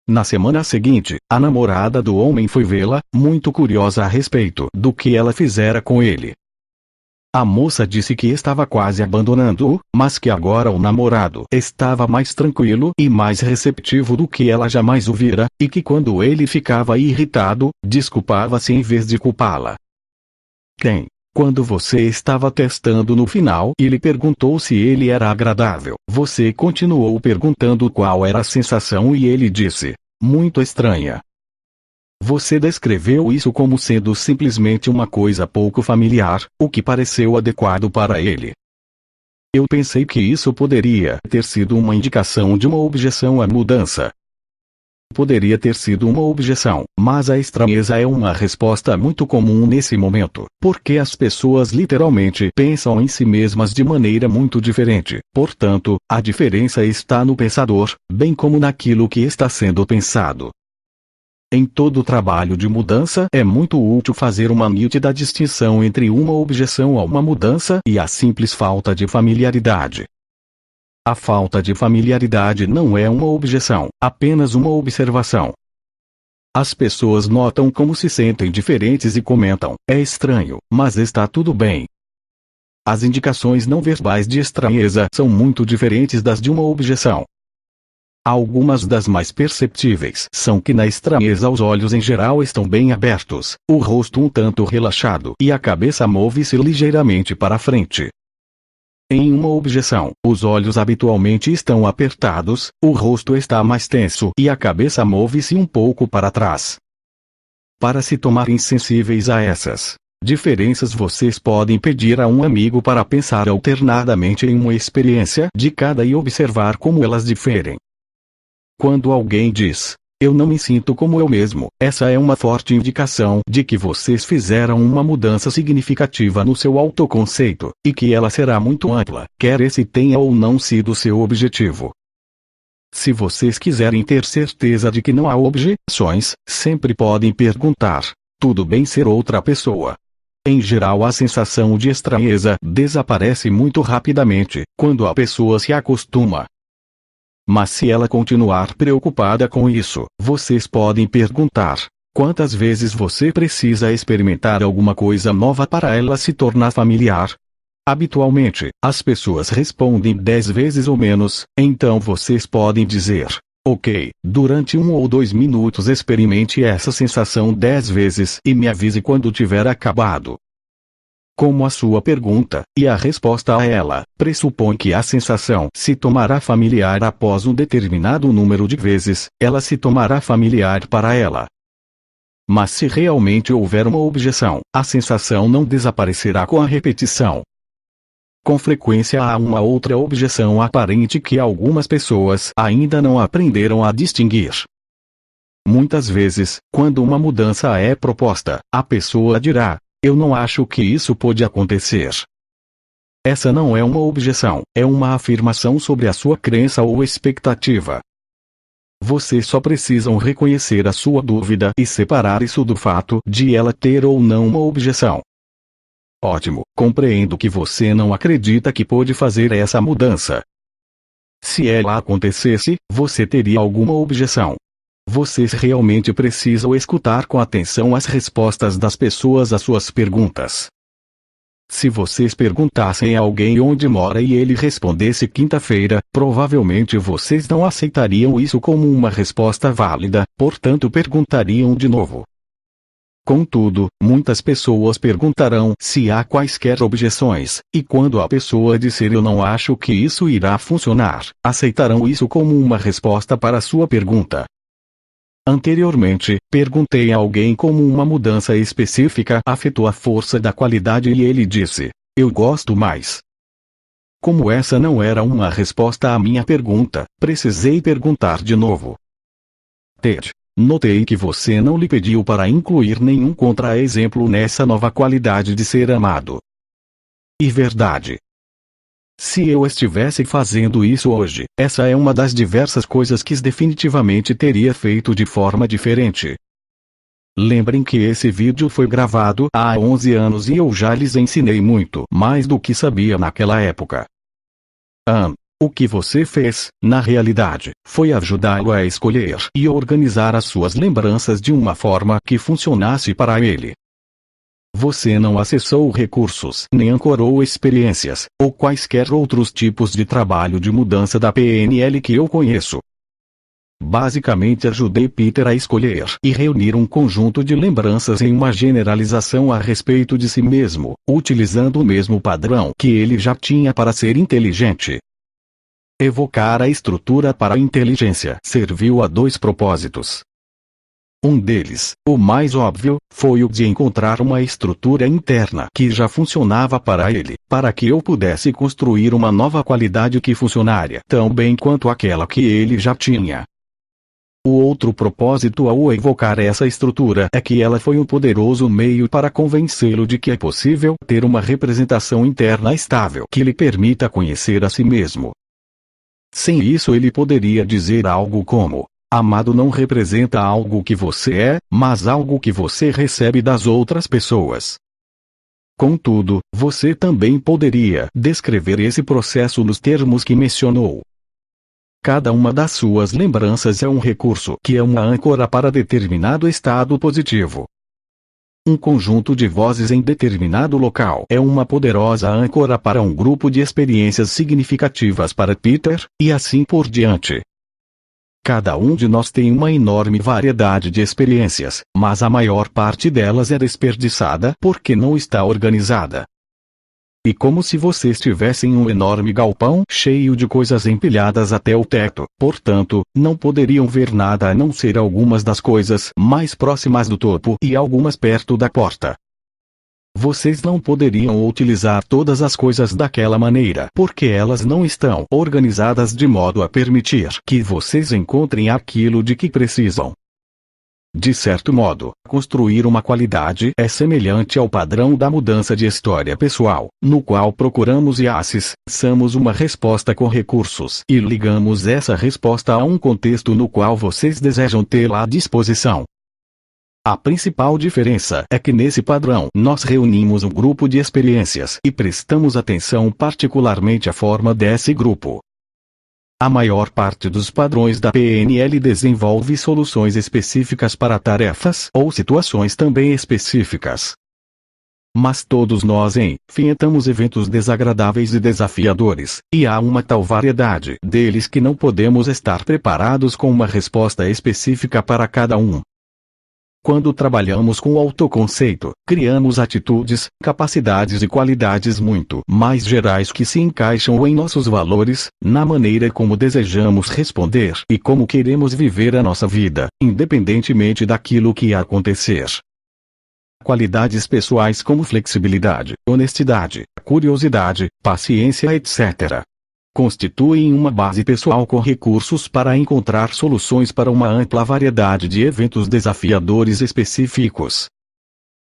Na semana seguinte, a namorada do homem foi vê-la, muito curiosa a respeito do que ela fizera com ele. A moça disse que estava quase abandonando-o, mas que agora o namorado estava mais tranquilo e mais receptivo do que ela jamais o vira, e que quando ele ficava irritado, desculpava-se em vez de culpá-la. Quando você estava testando no final e lhe perguntou se ele era agradável, você continuou perguntando qual era a sensação e ele disse, muito estranha. Você descreveu isso como sendo simplesmente uma coisa pouco familiar, o que pareceu adequado para ele. Eu pensei que isso poderia ter sido uma indicação de uma objeção à mudança. Poderia ter sido uma objeção, mas a estranheza é uma resposta muito comum nesse momento, porque as pessoas literalmente pensam em si mesmas de maneira muito diferente. Portanto, a diferença está no pensador, bem como naquilo que está sendo pensado. Em todo trabalho de mudança é muito útil fazer uma nítida distinção entre uma objeção a uma mudança e a simples falta de familiaridade. A falta de familiaridade não é uma objeção, apenas uma observação. As pessoas notam como se sentem diferentes e comentam, é estranho, mas está tudo bem. As indicações não verbais de estranheza são muito diferentes das de uma objeção. Algumas das mais perceptíveis são que na estranheza os olhos em geral estão bem abertos, o rosto um tanto relaxado e a cabeça move-se ligeiramente para frente. Em uma objeção, os olhos habitualmente estão apertados, o rosto está mais tenso e a cabeça move-se um pouco para trás. Para se tomarem sensíveis a essas diferenças, vocês podem pedir a um amigo para pensar alternadamente em uma experiência de cada e observar como elas diferem. Quando alguém diz, eu não me sinto como eu mesmo, essa é uma forte indicação de que vocês fizeram uma mudança significativa no seu autoconceito, e que ela será muito ampla, quer esse tenha ou não sido seu objetivo. Se vocês quiserem ter certeza de que não há objeções, sempre podem perguntar, tudo bem ser outra pessoa? Em geral, a sensação de estranheza desaparece muito rapidamente, quando a pessoa se acostuma. Mas se ela continuar preocupada com isso, vocês podem perguntar, quantas vezes você precisa experimentar alguma coisa nova para ela se tornar familiar? Habitualmente, as pessoas respondem 10 vezes ou menos, então vocês podem dizer, ok, durante 1 ou 2 minutos experimente essa sensação 10 vezes e me avise quando tiver acabado. Como a sua pergunta, e a resposta a ela, pressupõe que a sensação se tomará familiar após um determinado número de vezes, ela se tomará familiar para ela. Mas se realmente houver uma objeção, a sensação não desaparecerá com a repetição. Com frequência há uma outra objeção aparente que algumas pessoas ainda não aprenderam a distinguir. Muitas vezes, quando uma mudança é proposta, a pessoa dirá: "Eu não acho que isso pode acontecer." Essa não é uma objeção, é uma afirmação sobre a sua crença ou expectativa. Vocês só precisam reconhecer a sua dúvida e separar isso do fato de ela ter ou não uma objeção. Ótimo, compreendo que você não acredita que pode fazer essa mudança. Se ela acontecesse, você teria alguma objeção. Vocês realmente precisam escutar com atenção as respostas das pessoas às suas perguntas. Se vocês perguntassem a alguém onde mora e ele respondesse quinta-feira, provavelmente vocês não aceitariam isso como uma resposta válida, portanto perguntariam de novo. Contudo, muitas pessoas perguntarão se há quaisquer objeções, e quando a pessoa disser "eu não acho que isso irá funcionar", aceitarão isso como uma resposta para a sua pergunta. Anteriormente, perguntei a alguém como uma mudança específica afetou a força da qualidade e ele disse: "Eu gosto mais." Como essa não era uma resposta à minha pergunta, precisei perguntar de novo. Ted, notei que você não lhe pediu para incluir nenhum contra-exemplo nessa nova qualidade de ser amado. E verdade. Se eu estivesse fazendo isso hoje, essa é uma das diversas coisas que definitivamente teria feito de forma diferente. Lembrem que esse vídeo foi gravado há 11 anos e eu já lhes ensinei muito mais do que sabia naquela época. O que você fez, na realidade, foi ajudá-lo a escolher e organizar as suas lembranças de uma forma que funcionasse para ele. Você não acessou recursos nem ancorou experiências, ou quaisquer outros tipos de trabalho de mudança da PNL que eu conheço. Basicamente ajudei Peter a escolher e reunir um conjunto de lembranças em uma generalização a respeito de si mesmo, utilizando o mesmo padrão que ele já tinha para ser inteligente. Evocar a estrutura para a inteligência serviu a 2 propósitos. Um deles, o mais óbvio, foi o de encontrar uma estrutura interna que já funcionava para ele, para que eu pudesse construir uma nova qualidade que funcionaria tão bem quanto aquela que ele já tinha. O outro propósito ao evocar essa estrutura é que ela foi um poderoso meio para convencê-lo de que é possível ter uma representação interna estável que lhe permita conhecer a si mesmo. Sem isso ele poderia dizer algo como: "Amado não representa algo que você é, mas algo que você recebe das outras pessoas." Contudo, você também poderia descrever esse processo nos termos que mencionou. Cada uma das suas lembranças é um recurso que é uma âncora para determinado estado positivo. Um conjunto de vozes em determinado local é uma poderosa âncora para um grupo de experiências significativas para Peter, e assim por diante. Cada um de nós tem uma enorme variedade de experiências, mas a maior parte delas é desperdiçada porque não está organizada. E como se vocês tivessem um enorme galpão cheio de coisas empilhadas até o teto, portanto, não poderiam ver nada a não ser algumas das coisas mais próximas do topo e algumas perto da porta. Vocês não poderiam utilizar todas as coisas daquela maneira porque elas não estão organizadas de modo a permitir que vocês encontrem aquilo de que precisam. De certo modo, construir uma qualidade é semelhante ao padrão da mudança de história pessoal, no qual procuramos e acessamos uma resposta com recursos e ligamos essa resposta a um contexto no qual vocês desejam tê-la à disposição. A principal diferença é que nesse padrão nós reunimos um grupo de experiências e prestamos atenção particularmente à forma desse grupo. A maior parte dos padrões da PNL desenvolve soluções específicas para tarefas ou situações também específicas. Mas todos nós enfrentamos eventos desagradáveis e desafiadores, e há uma tal variedade deles que não podemos estar preparados com uma resposta específica para cada um. Quando trabalhamos com o autoconceito, criamos atitudes, capacidades e qualidades muito mais gerais que se encaixam em nossos valores, na maneira como desejamos responder e como queremos viver a nossa vida, independentemente daquilo que acontecer. Qualidades pessoais como flexibilidade, honestidade, curiosidade, paciência, etc. constituem uma base pessoal com recursos para encontrar soluções para uma ampla variedade de eventos desafiadores específicos.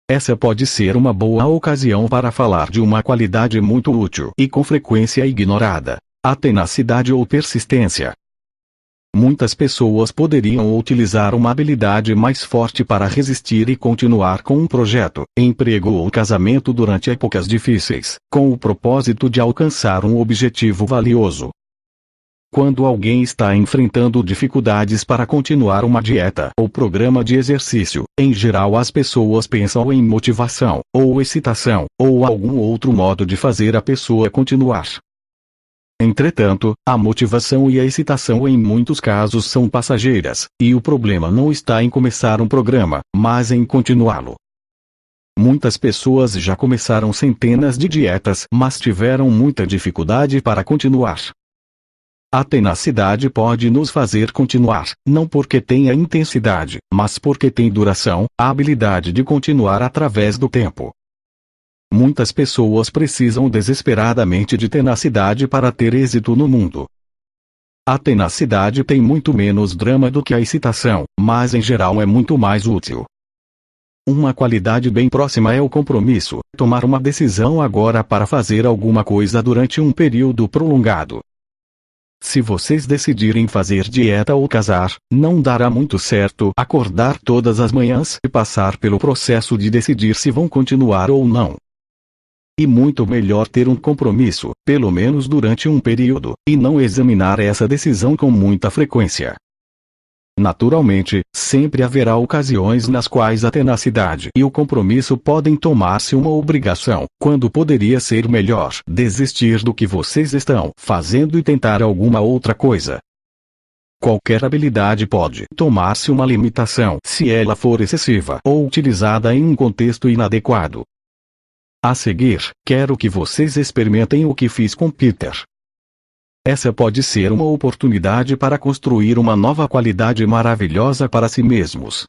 Essa pode ser uma boa ocasião para falar de uma qualidade muito útil e com frequência ignorada: a tenacidade ou persistência. Muitas pessoas poderiam utilizar uma habilidade mais forte para resistir e continuar com um projeto, emprego ou casamento durante épocas difíceis, com o propósito de alcançar um objetivo valioso. Quando alguém está enfrentando dificuldades para continuar uma dieta ou programa de exercício, em geral as pessoas pensam em motivação, ou excitação, ou algum outro modo de fazer a pessoa continuar. Entretanto, a motivação e a excitação em muitos casos são passageiras, e o problema não está em começar um programa, mas em continuá-lo. Muitas pessoas já começaram centenas de dietas, mas tiveram muita dificuldade para continuar. A tenacidade pode nos fazer continuar, não porque tenha intensidade, mas porque tem duração, a habilidade de continuar através do tempo. Muitas pessoas precisam desesperadamente de tenacidade para ter êxito no mundo. A tenacidade tem muito menos drama do que a excitação, mas em geral é muito mais útil. Uma qualidade bem próxima é o compromisso, tomar uma decisão agora para fazer alguma coisa durante um período prolongado. Se vocês decidirem fazer dieta ou casar, não dará muito certo acordar todas as manhãs e passar pelo processo de decidir se vão continuar ou não. E muito melhor ter um compromisso, pelo menos durante um período, e não examinar essa decisão com muita frequência. Naturalmente, sempre haverá ocasiões nas quais a tenacidade e o compromisso podem tornar-se uma obrigação, quando poderia ser melhor desistir do que vocês estão fazendo e tentar alguma outra coisa. Qualquer habilidade pode tornar-se uma limitação se ela for excessiva ou utilizada em um contexto inadequado. A seguir, quero que vocês experimentem o que fiz com Peter. Essa pode ser uma oportunidade para construir uma nova qualidade maravilhosa para si mesmos.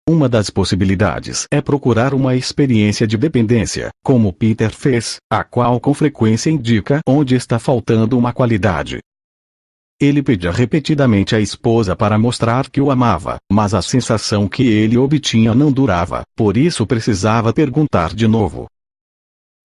Uma das possibilidades é procurar uma experiência de dependência, como Peter fez, a qual com frequência indica onde está faltando uma qualidade. Ele pedia repetidamente à esposa para mostrar que o amava, mas a sensação que ele obtinha não durava, por isso precisava perguntar de novo.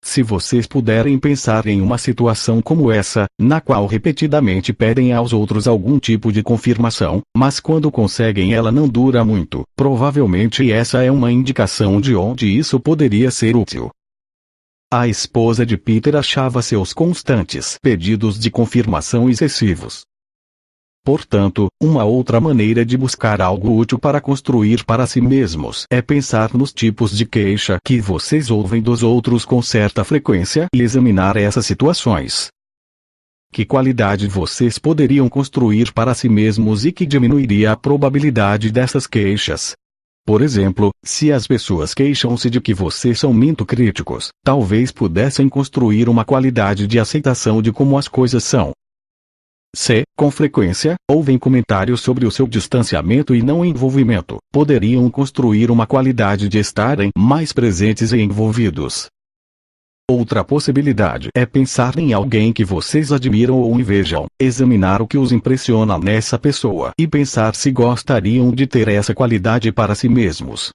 Se vocês puderem pensar em uma situação como essa, na qual repetidamente pedem aos outros algum tipo de confirmação, mas quando conseguem ela não dura muito, provavelmente essa é uma indicação de onde isso poderia ser útil. A esposa de Peter achava seus constantes pedidos de confirmação excessivos. Portanto, uma outra maneira de buscar algo útil para construir para si mesmos é pensar nos tipos de queixa que vocês ouvem dos outros com certa frequência e examinar essas situações. Que qualidade vocês poderiam construir para si mesmos e que diminuiria a probabilidade dessas queixas? Por exemplo, se as pessoas queixam-se de que vocês são muito críticos, talvez pudessem construir uma qualidade de aceitação de como as coisas são. Se, com frequência, ouvem comentários sobre o seu distanciamento e não envolvimento, poderiam construir uma qualidade de estarem mais presentes e envolvidos. Outra possibilidade é pensar em alguém que vocês admiram ou invejam, examinar o que os impressiona nessa pessoa e pensar se gostariam de ter essa qualidade para si mesmos.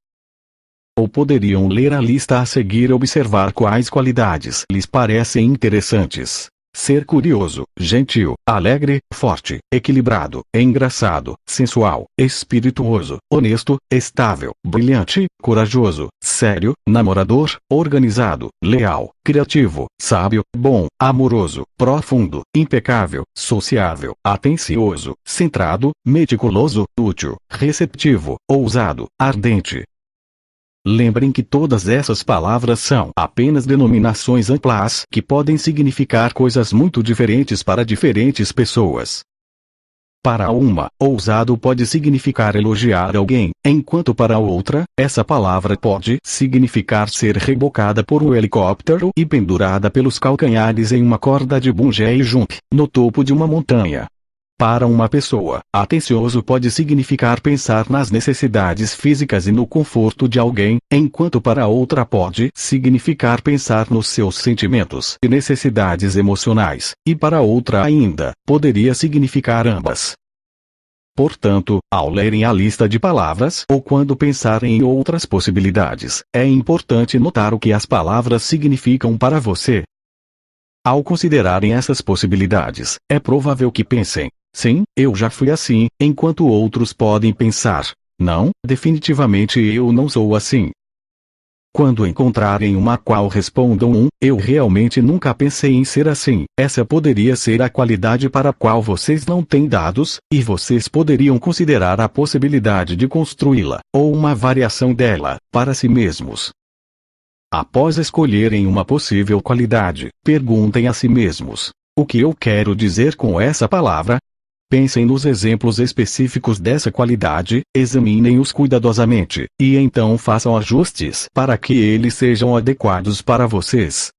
Ou poderiam ler a lista a seguir e observar quais qualidades lhes parecem interessantes. Ser curioso, gentil, alegre, forte, equilibrado, engraçado, sensual, espirituoso, honesto, estável, brilhante, corajoso, sério, namorador, organizado, leal, criativo, sábio, bom, amoroso, profundo, impecável, sociável, atencioso, centrado, meticuloso, útil, receptivo, ousado, ardente. Lembrem que todas essas palavras são apenas denominações amplas que podem significar coisas muito diferentes para diferentes pessoas. Para uma, ousado pode significar elogiar alguém, enquanto para outra, essa palavra pode significar ser rebocada por um helicóptero e pendurada pelos calcanhares em uma corda de bungee jump, no topo de uma montanha. Para uma pessoa, atencioso pode significar pensar nas necessidades físicas e no conforto de alguém, enquanto para outra pode significar pensar nos seus sentimentos e necessidades emocionais, e para outra ainda, poderia significar ambas. Portanto, ao lerem a lista de palavras ou quando pensarem em outras possibilidades, é importante notar o que as palavras significam para você. Ao considerarem essas possibilidades, é provável que pensem: sim, eu já fui assim, enquanto outros podem pensar: não, definitivamente eu não sou assim. Quando encontrarem uma a qual respondam eu realmente nunca pensei em ser assim, essa poderia ser a qualidade para a qual vocês não têm dados, e vocês poderiam considerar a possibilidade de construí-la, ou uma variação dela, para si mesmos. Após escolherem uma possível qualidade, perguntem a si mesmos: o que eu quero dizer com essa palavra? Pensem nos exemplos específicos dessa qualidade, examinem-os cuidadosamente, e então façam ajustes para que eles sejam adequados para vocês.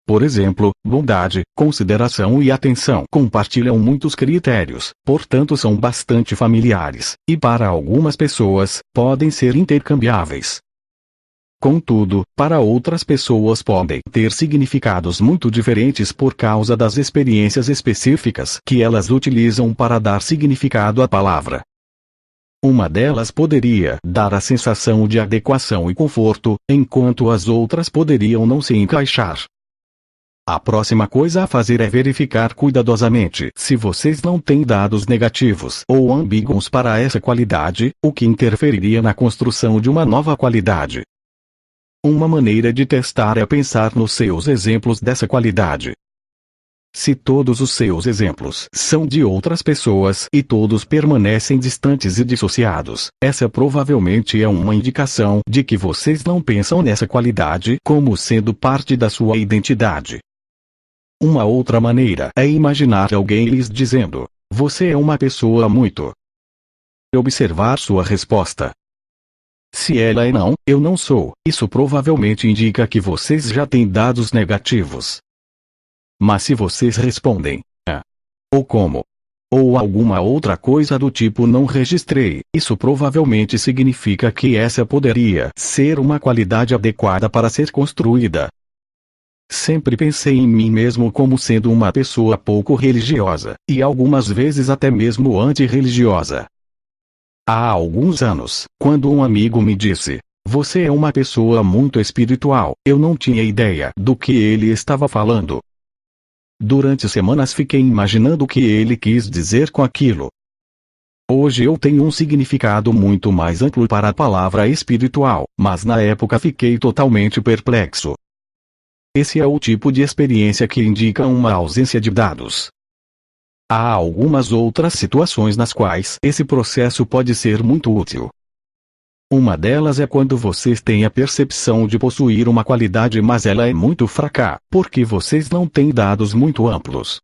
Por exemplo, bondade, consideração e atenção compartilham muitos critérios, portanto são bastante familiares, e para algumas pessoas, podem ser intercambiáveis. Contudo, para outras pessoas podem ter significados muito diferentes por causa das experiências específicas que elas utilizam para dar significado à palavra. Uma delas poderia dar a sensação de adequação e conforto, enquanto as outras poderiam não se encaixar. A próxima coisa a fazer é verificar cuidadosamente se vocês não têm dados negativos ou ambíguos para essa qualidade, o que interferiria na construção de uma nova qualidade. Uma maneira de testar é pensar nos seus exemplos dessa qualidade. Se todos os seus exemplos são de outras pessoas e todos permanecem distantes e dissociados, essa provavelmente é uma indicação de que vocês não pensam nessa qualidade como sendo parte da sua identidade. Uma outra maneira é imaginar alguém lhes dizendo: você é uma pessoa muito. Observar sua resposta. Se ela é não, eu não sou, isso provavelmente indica que vocês já têm dados negativos. Mas se vocês respondem ou como, ou alguma outra coisa do tipo não registrei, isso provavelmente significa que essa poderia ser uma qualidade adequada para ser construída. Sempre pensei em mim mesmo como sendo uma pessoa pouco religiosa, e algumas vezes até mesmo antirreligiosa. Há alguns anos, quando um amigo me disse: você é uma pessoa muito espiritual, eu não tinha ideia do que ele estava falando. Durante semanas fiquei imaginando o que ele quis dizer com aquilo. Hoje eu tenho um significado muito mais amplo para a palavra espiritual, mas na época fiquei totalmente perplexo. Esse é o tipo de experiência que indica uma ausência de dados. Há algumas outras situações nas quais esse processo pode ser muito útil. Uma delas é quando vocês têm a percepção de possuir uma qualidade, mas ela é muito fraca, porque vocês não têm dados muito amplos.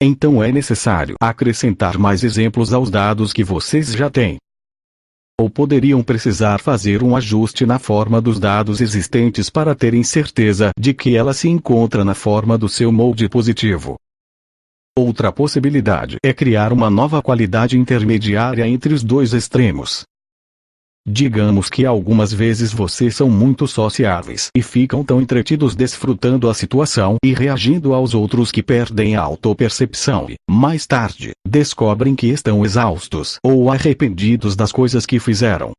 Então é necessário acrescentar mais exemplos aos dados que vocês já têm. Ou poderiam precisar fazer um ajuste na forma dos dados existentes para terem certeza de que ela se encontra na forma do seu molde positivo. Outra possibilidade é criar uma nova qualidade intermediária entre os dois extremos. Digamos que algumas vezes vocês são muito sociáveis e ficam tão entretidos desfrutando a situação e reagindo aos outros que perdem a autopercepção e, mais tarde, descobrem que estão exaustos ou arrependidos das coisas que fizeram.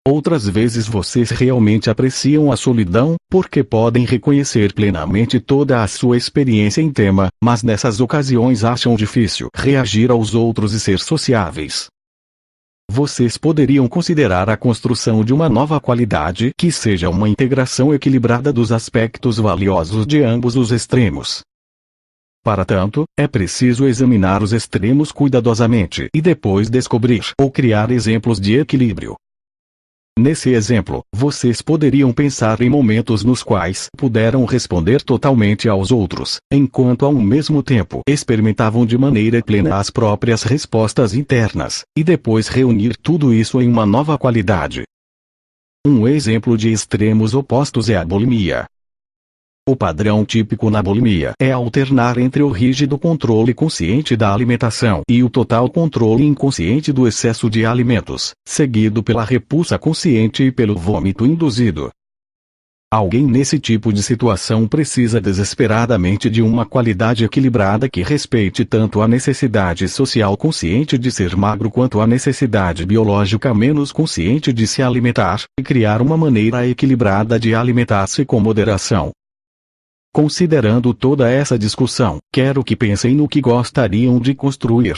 Outras vezes vocês realmente apreciam a solidão, porque podem reconhecer plenamente toda a sua experiência em tema, mas nessas ocasiões acham difícil reagir aos outros e ser sociáveis. Vocês poderiam considerar a construção de uma nova qualidade que seja uma integração equilibrada dos aspectos valiosos de ambos os extremos. Para tanto, é preciso examinar os extremos cuidadosamente e depois descobrir ou criar exemplos de equilíbrio. Nesse exemplo, vocês poderiam pensar em momentos nos quais puderam responder totalmente aos outros, enquanto ao mesmo tempo experimentavam de maneira plena as próprias respostas internas, e depois reunir tudo isso em uma nova qualidade. Um exemplo de extremos opostos é a bulimia. O padrão típico na bulimia é alternar entre o rígido controle consciente da alimentação e o total controle inconsciente do excesso de alimentos, seguido pela repulsa consciente e pelo vômito induzido. Alguém nesse tipo de situação precisa desesperadamente de uma qualidade equilibrada que respeite tanto a necessidade social consciente de ser magro quanto a necessidade biológica menos consciente de se alimentar, e criar uma maneira equilibrada de alimentar-se com moderação. Considerando toda essa discussão, quero que pensem no que gostariam de construir.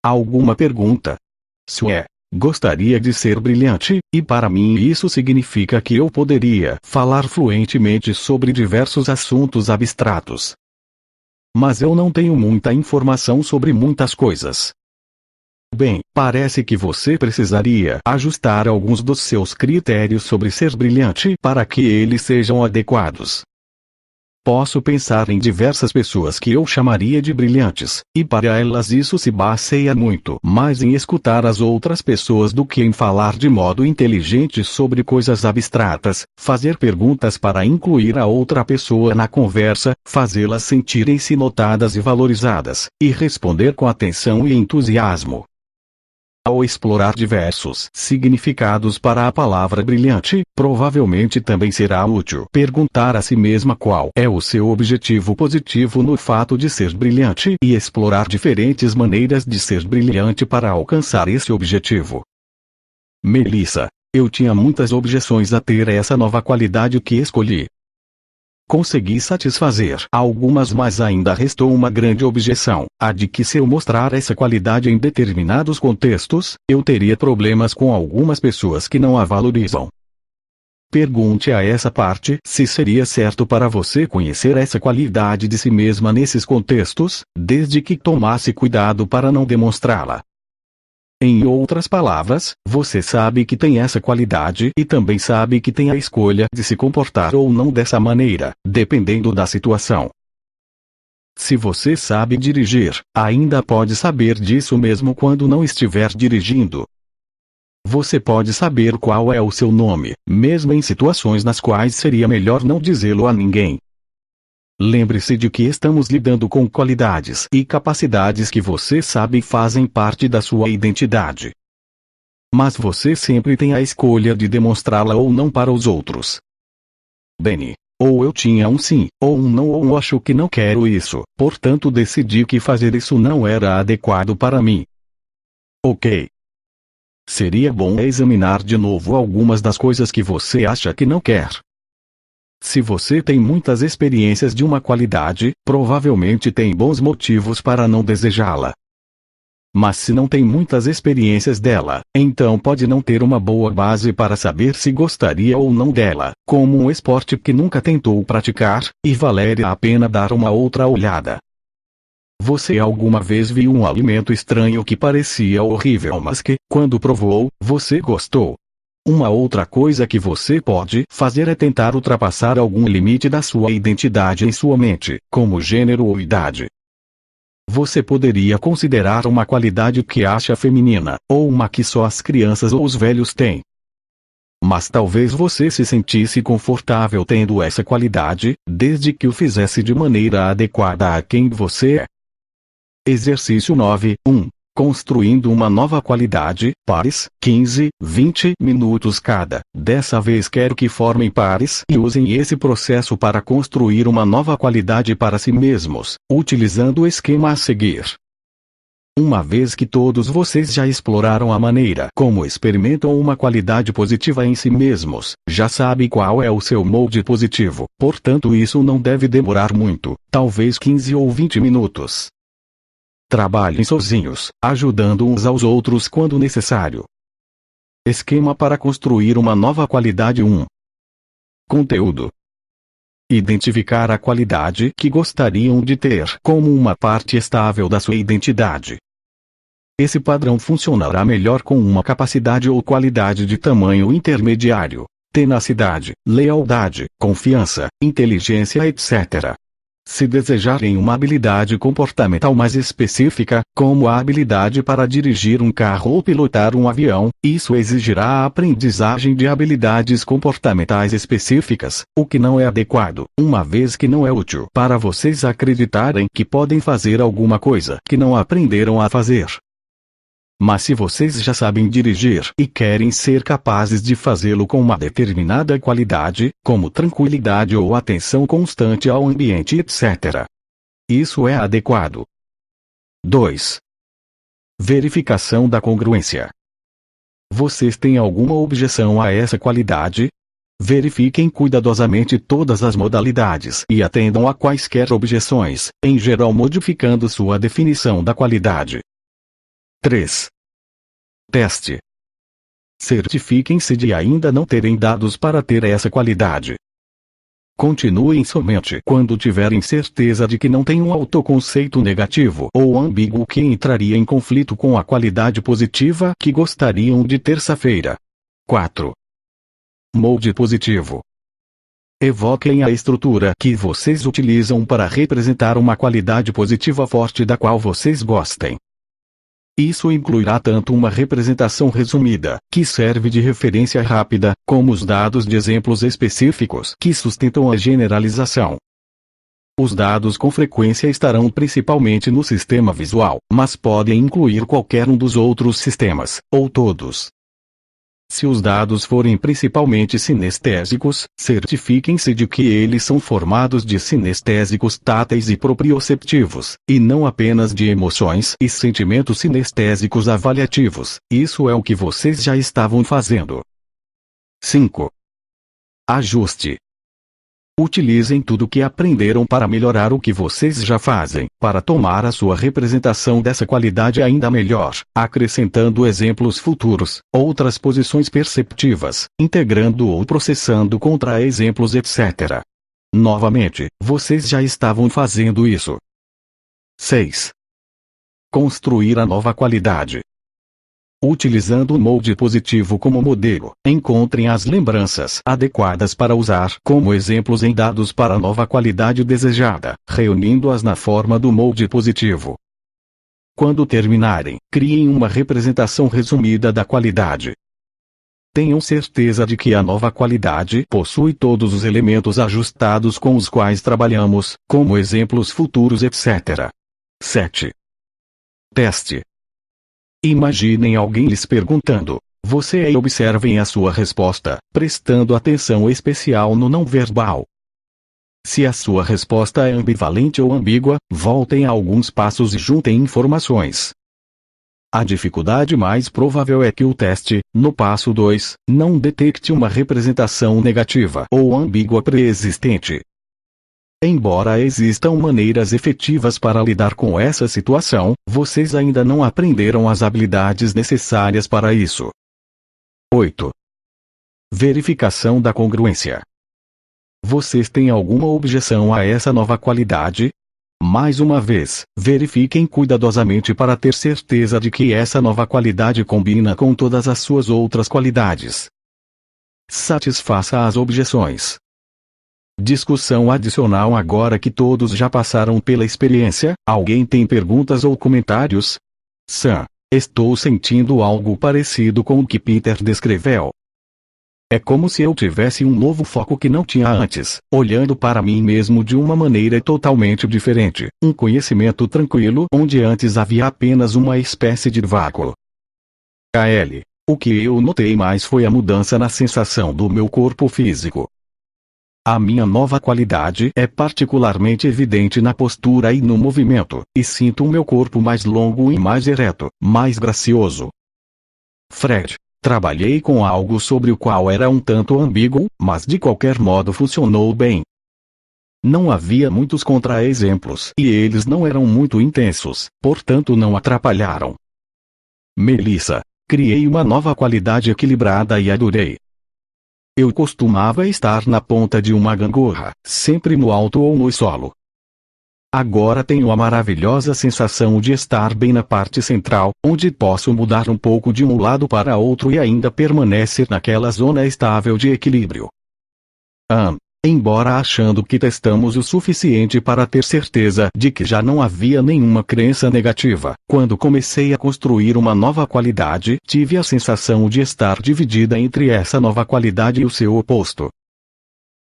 Alguma pergunta? Se é, gostaria de ser brilhante, e para mim isso significa que eu poderia falar fluentemente sobre diversos assuntos abstratos. Mas eu não tenho muita informação sobre muitas coisas. Bem, parece que você precisaria ajustar alguns dos seus critérios sobre ser brilhante para que eles sejam adequados. Posso pensar em diversas pessoas que eu chamaria de brilhantes, e para elas isso se baseia muito mais em escutar as outras pessoas do que em falar de modo inteligente sobre coisas abstratas, fazer perguntas para incluir a outra pessoa na conversa, fazê-las sentirem-se notadas e valorizadas, e responder com atenção e entusiasmo. Ao explorar diversos significados para a palavra brilhante, provavelmente também será útil perguntar a si mesma qual é o seu objetivo positivo no fato de ser brilhante e explorar diferentes maneiras de ser brilhante para alcançar esse objetivo. Melissa, eu tinha muitas objeções a ter essa nova qualidade que escolhi. Consegui satisfazer algumas, mas ainda restou uma grande objeção, a de que se eu mostrar essa qualidade em determinados contextos, eu teria problemas com algumas pessoas que não a valorizam. Pergunte a essa parte se seria certo para você conhecer essa qualidade de si mesma nesses contextos, desde que tomasse cuidado para não demonstrá-la. Em outras palavras, você sabe que tem essa qualidade e também sabe que tem a escolha de se comportar ou não dessa maneira, dependendo da situação. Se você sabe dirigir, ainda pode saber disso mesmo quando não estiver dirigindo. Você pode saber qual é o seu nome, mesmo em situações nas quais seria melhor não dizê-lo a ninguém. Lembre-se de que estamos lidando com qualidades e capacidades que você sabe fazem parte da sua identidade. Mas você sempre tem a escolha de demonstrá-la ou não para os outros. Benny, ou eu tinha um sim, ou um não, ou acho que não quero isso, portanto decidi que fazer isso não era adequado para mim. Ok. Seria bom examinar de novo algumas das coisas que você acha que não quer. Se você tem muitas experiências de uma qualidade, provavelmente tem bons motivos para não desejá-la. Mas se não tem muitas experiências dela, então pode não ter uma boa base para saber se gostaria ou não dela, como um esporte que nunca tentou praticar, e valeria a pena dar uma outra olhada. Você alguma vez viu um alimento estranho que parecia horrível, mas que, quando provou, você gostou? Uma outra coisa que você pode fazer é tentar ultrapassar algum limite da sua identidade em sua mente, como gênero ou idade. Você poderia considerar uma qualidade que acha feminina, ou uma que só as crianças ou os velhos têm. Mas talvez você se sentisse confortável tendo essa qualidade, desde que o fizesse de maneira adequada a quem você é. Exercício 9.1. Construindo uma nova qualidade, pares, 15, 20 minutos cada. Dessa vez quero que formem pares e usem esse processo para construir uma nova qualidade para si mesmos, utilizando o esquema a seguir. Uma vez que todos vocês já exploraram a maneira como experimentam uma qualidade positiva em si mesmos, já sabe qual é o seu molde positivo, portanto isso não deve demorar muito, talvez 15 ou 20 minutos. Trabalhem sozinhos, ajudando uns aos outros quando necessário. Esquema para construir uma nova qualidade 1. Conteúdo. Identificar a qualidade que gostariam de ter como uma parte estável da sua identidade. Esse padrão funcionará melhor com uma capacidade ou qualidade de tamanho intermediário, tenacidade, lealdade, confiança, inteligência, etc. Se desejarem uma habilidade comportamental mais específica, como a habilidade para dirigir um carro ou pilotar um avião, isso exigirá a aprendizagem de habilidades comportamentais específicas, o que não é adequado, uma vez que não é útil para vocês acreditarem que podem fazer alguma coisa que não aprenderam a fazer. Mas se vocês já sabem dirigir e querem ser capazes de fazê-lo com uma determinada qualidade, como tranquilidade ou atenção constante ao ambiente, etc., isso é adequado. 2. Verificação da congruência. Vocês têm alguma objeção a essa qualidade? Verifiquem cuidadosamente todas as modalidades e atendam a quaisquer objeções, em geral modificando sua definição da qualidade. 3. Teste. Certifiquem-se de ainda não terem dados para ter essa qualidade. Continuem somente quando tiverem certeza de que não têm um autoconceito negativo ou ambíguo que entraria em conflito com a qualidade positiva que gostariam de terça-feira. 4. Molde positivo. Evoquem a estrutura que vocês utilizam para representar uma qualidade positiva forte da qual vocês gostem. Isso incluirá tanto uma representação resumida, que serve de referência rápida, como os dados de exemplos específicos que sustentam a generalização. Os dados com frequência estarão principalmente no sistema visual, mas podem incluir qualquer um dos outros sistemas, ou todos. Se os dados forem principalmente sinestésicos, certifiquem-se de que eles são formados de sinestésicos táteis e proprioceptivos, e não apenas de emoções e sentimentos sinestésicos avaliativos. Isso é o que vocês já estavam fazendo. 5. Ajuste. Utilizem tudo o que aprenderam para melhorar o que vocês já fazem, para tomar a sua representação dessa qualidade ainda melhor, acrescentando exemplos futuros, outras posições perceptivas, integrando ou processando contra-exemplos, etc. Novamente, vocês já estavam fazendo isso. 6. Construir a nova qualidade. Utilizando o molde positivo como modelo, encontrem as lembranças adequadas para usar como exemplos em dados para a nova qualidade desejada, reunindo-as na forma do molde positivo. Quando terminarem, criem uma representação resumida da qualidade. Tenham certeza de que a nova qualidade possui todos os elementos ajustados com os quais trabalhamos, como exemplos futuros, etc. 7. Teste. Imaginem alguém lhes perguntando. Você e observem a sua resposta, prestando atenção especial no não verbal. Se a sua resposta é ambivalente ou ambígua, voltem a alguns passos e juntem informações. A dificuldade mais provável é que o teste, no passo 2, não detecte uma representação negativa ou ambígua pré-existente. Embora existam maneiras efetivas para lidar com essa situação, vocês ainda não aprenderam as habilidades necessárias para isso. 8. Verificação da congruência. Vocês têm alguma objeção a essa nova qualidade? Mais uma vez, verifiquem cuidadosamente para ter certeza de que essa nova qualidade combina com todas as suas outras qualidades. Satisfaça as objeções. Discussão adicional. Agora que todos já passaram pela experiência, alguém tem perguntas ou comentários? Sam, estou sentindo algo parecido com o que Peter descreveu. É como se eu tivesse um novo foco que não tinha antes, olhando para mim mesmo de uma maneira totalmente diferente, um conhecimento tranquilo onde antes havia apenas uma espécie de vácuo. KL. O que eu notei mais foi a mudança na sensação do meu corpo físico. A minha nova qualidade é particularmente evidente na postura e no movimento, e sinto o meu corpo mais longo e mais ereto, mais gracioso. Fred. Trabalhei com algo sobre o qual era um tanto ambíguo, mas de qualquer modo funcionou bem. Não havia muitos contra-exemplos e eles não eram muito intensos, portanto não atrapalharam. Melissa. Criei uma nova qualidade equilibrada e adorei. Eu costumava estar na ponta de uma gangorra, sempre no alto ou no solo. Agora tenho a maravilhosa sensação de estar bem na parte central, onde posso mudar um pouco de um lado para outro e ainda permanecer naquela zona estável de equilíbrio. Embora achando que testamos o suficiente para ter certeza de que já não havia nenhuma crença negativa, quando comecei a construir uma nova qualidade, tive a sensação de estar dividida entre essa nova qualidade e o seu oposto.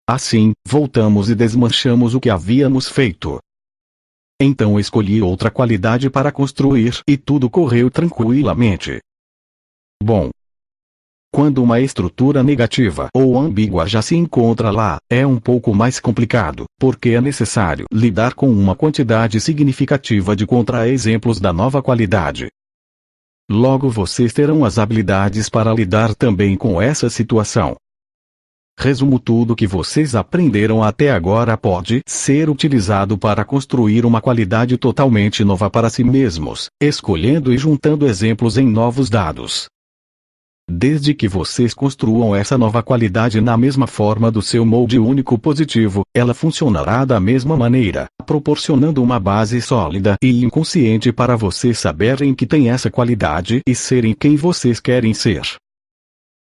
Assim, voltamos e desmanchamos o que havíamos feito. Então escolhi outra qualidade para construir e tudo correu tranquilamente. Bom. Quando uma estrutura negativa ou ambígua já se encontra lá, é um pouco mais complicado, porque é necessário lidar com uma quantidade significativa de contra-exemplos da nova qualidade. Logo vocês terão as habilidades para lidar também com essa situação. Resumo: tudo que vocês aprenderam até agora pode ser utilizado para construir uma qualidade totalmente nova para si mesmos, escolhendo e juntando exemplos em novos dados. Desde que vocês construam essa nova qualidade na mesma forma do seu molde único positivo, ela funcionará da mesma maneira, proporcionando uma base sólida e inconsciente para vocês saberem que têm essa qualidade e serem quem vocês querem ser.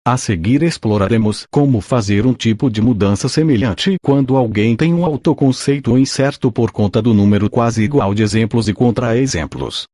A seguir exploraremos como fazer um tipo de mudança semelhante quando alguém tem um autoconceito incerto por conta do número quase igual de exemplos e contra-exemplos.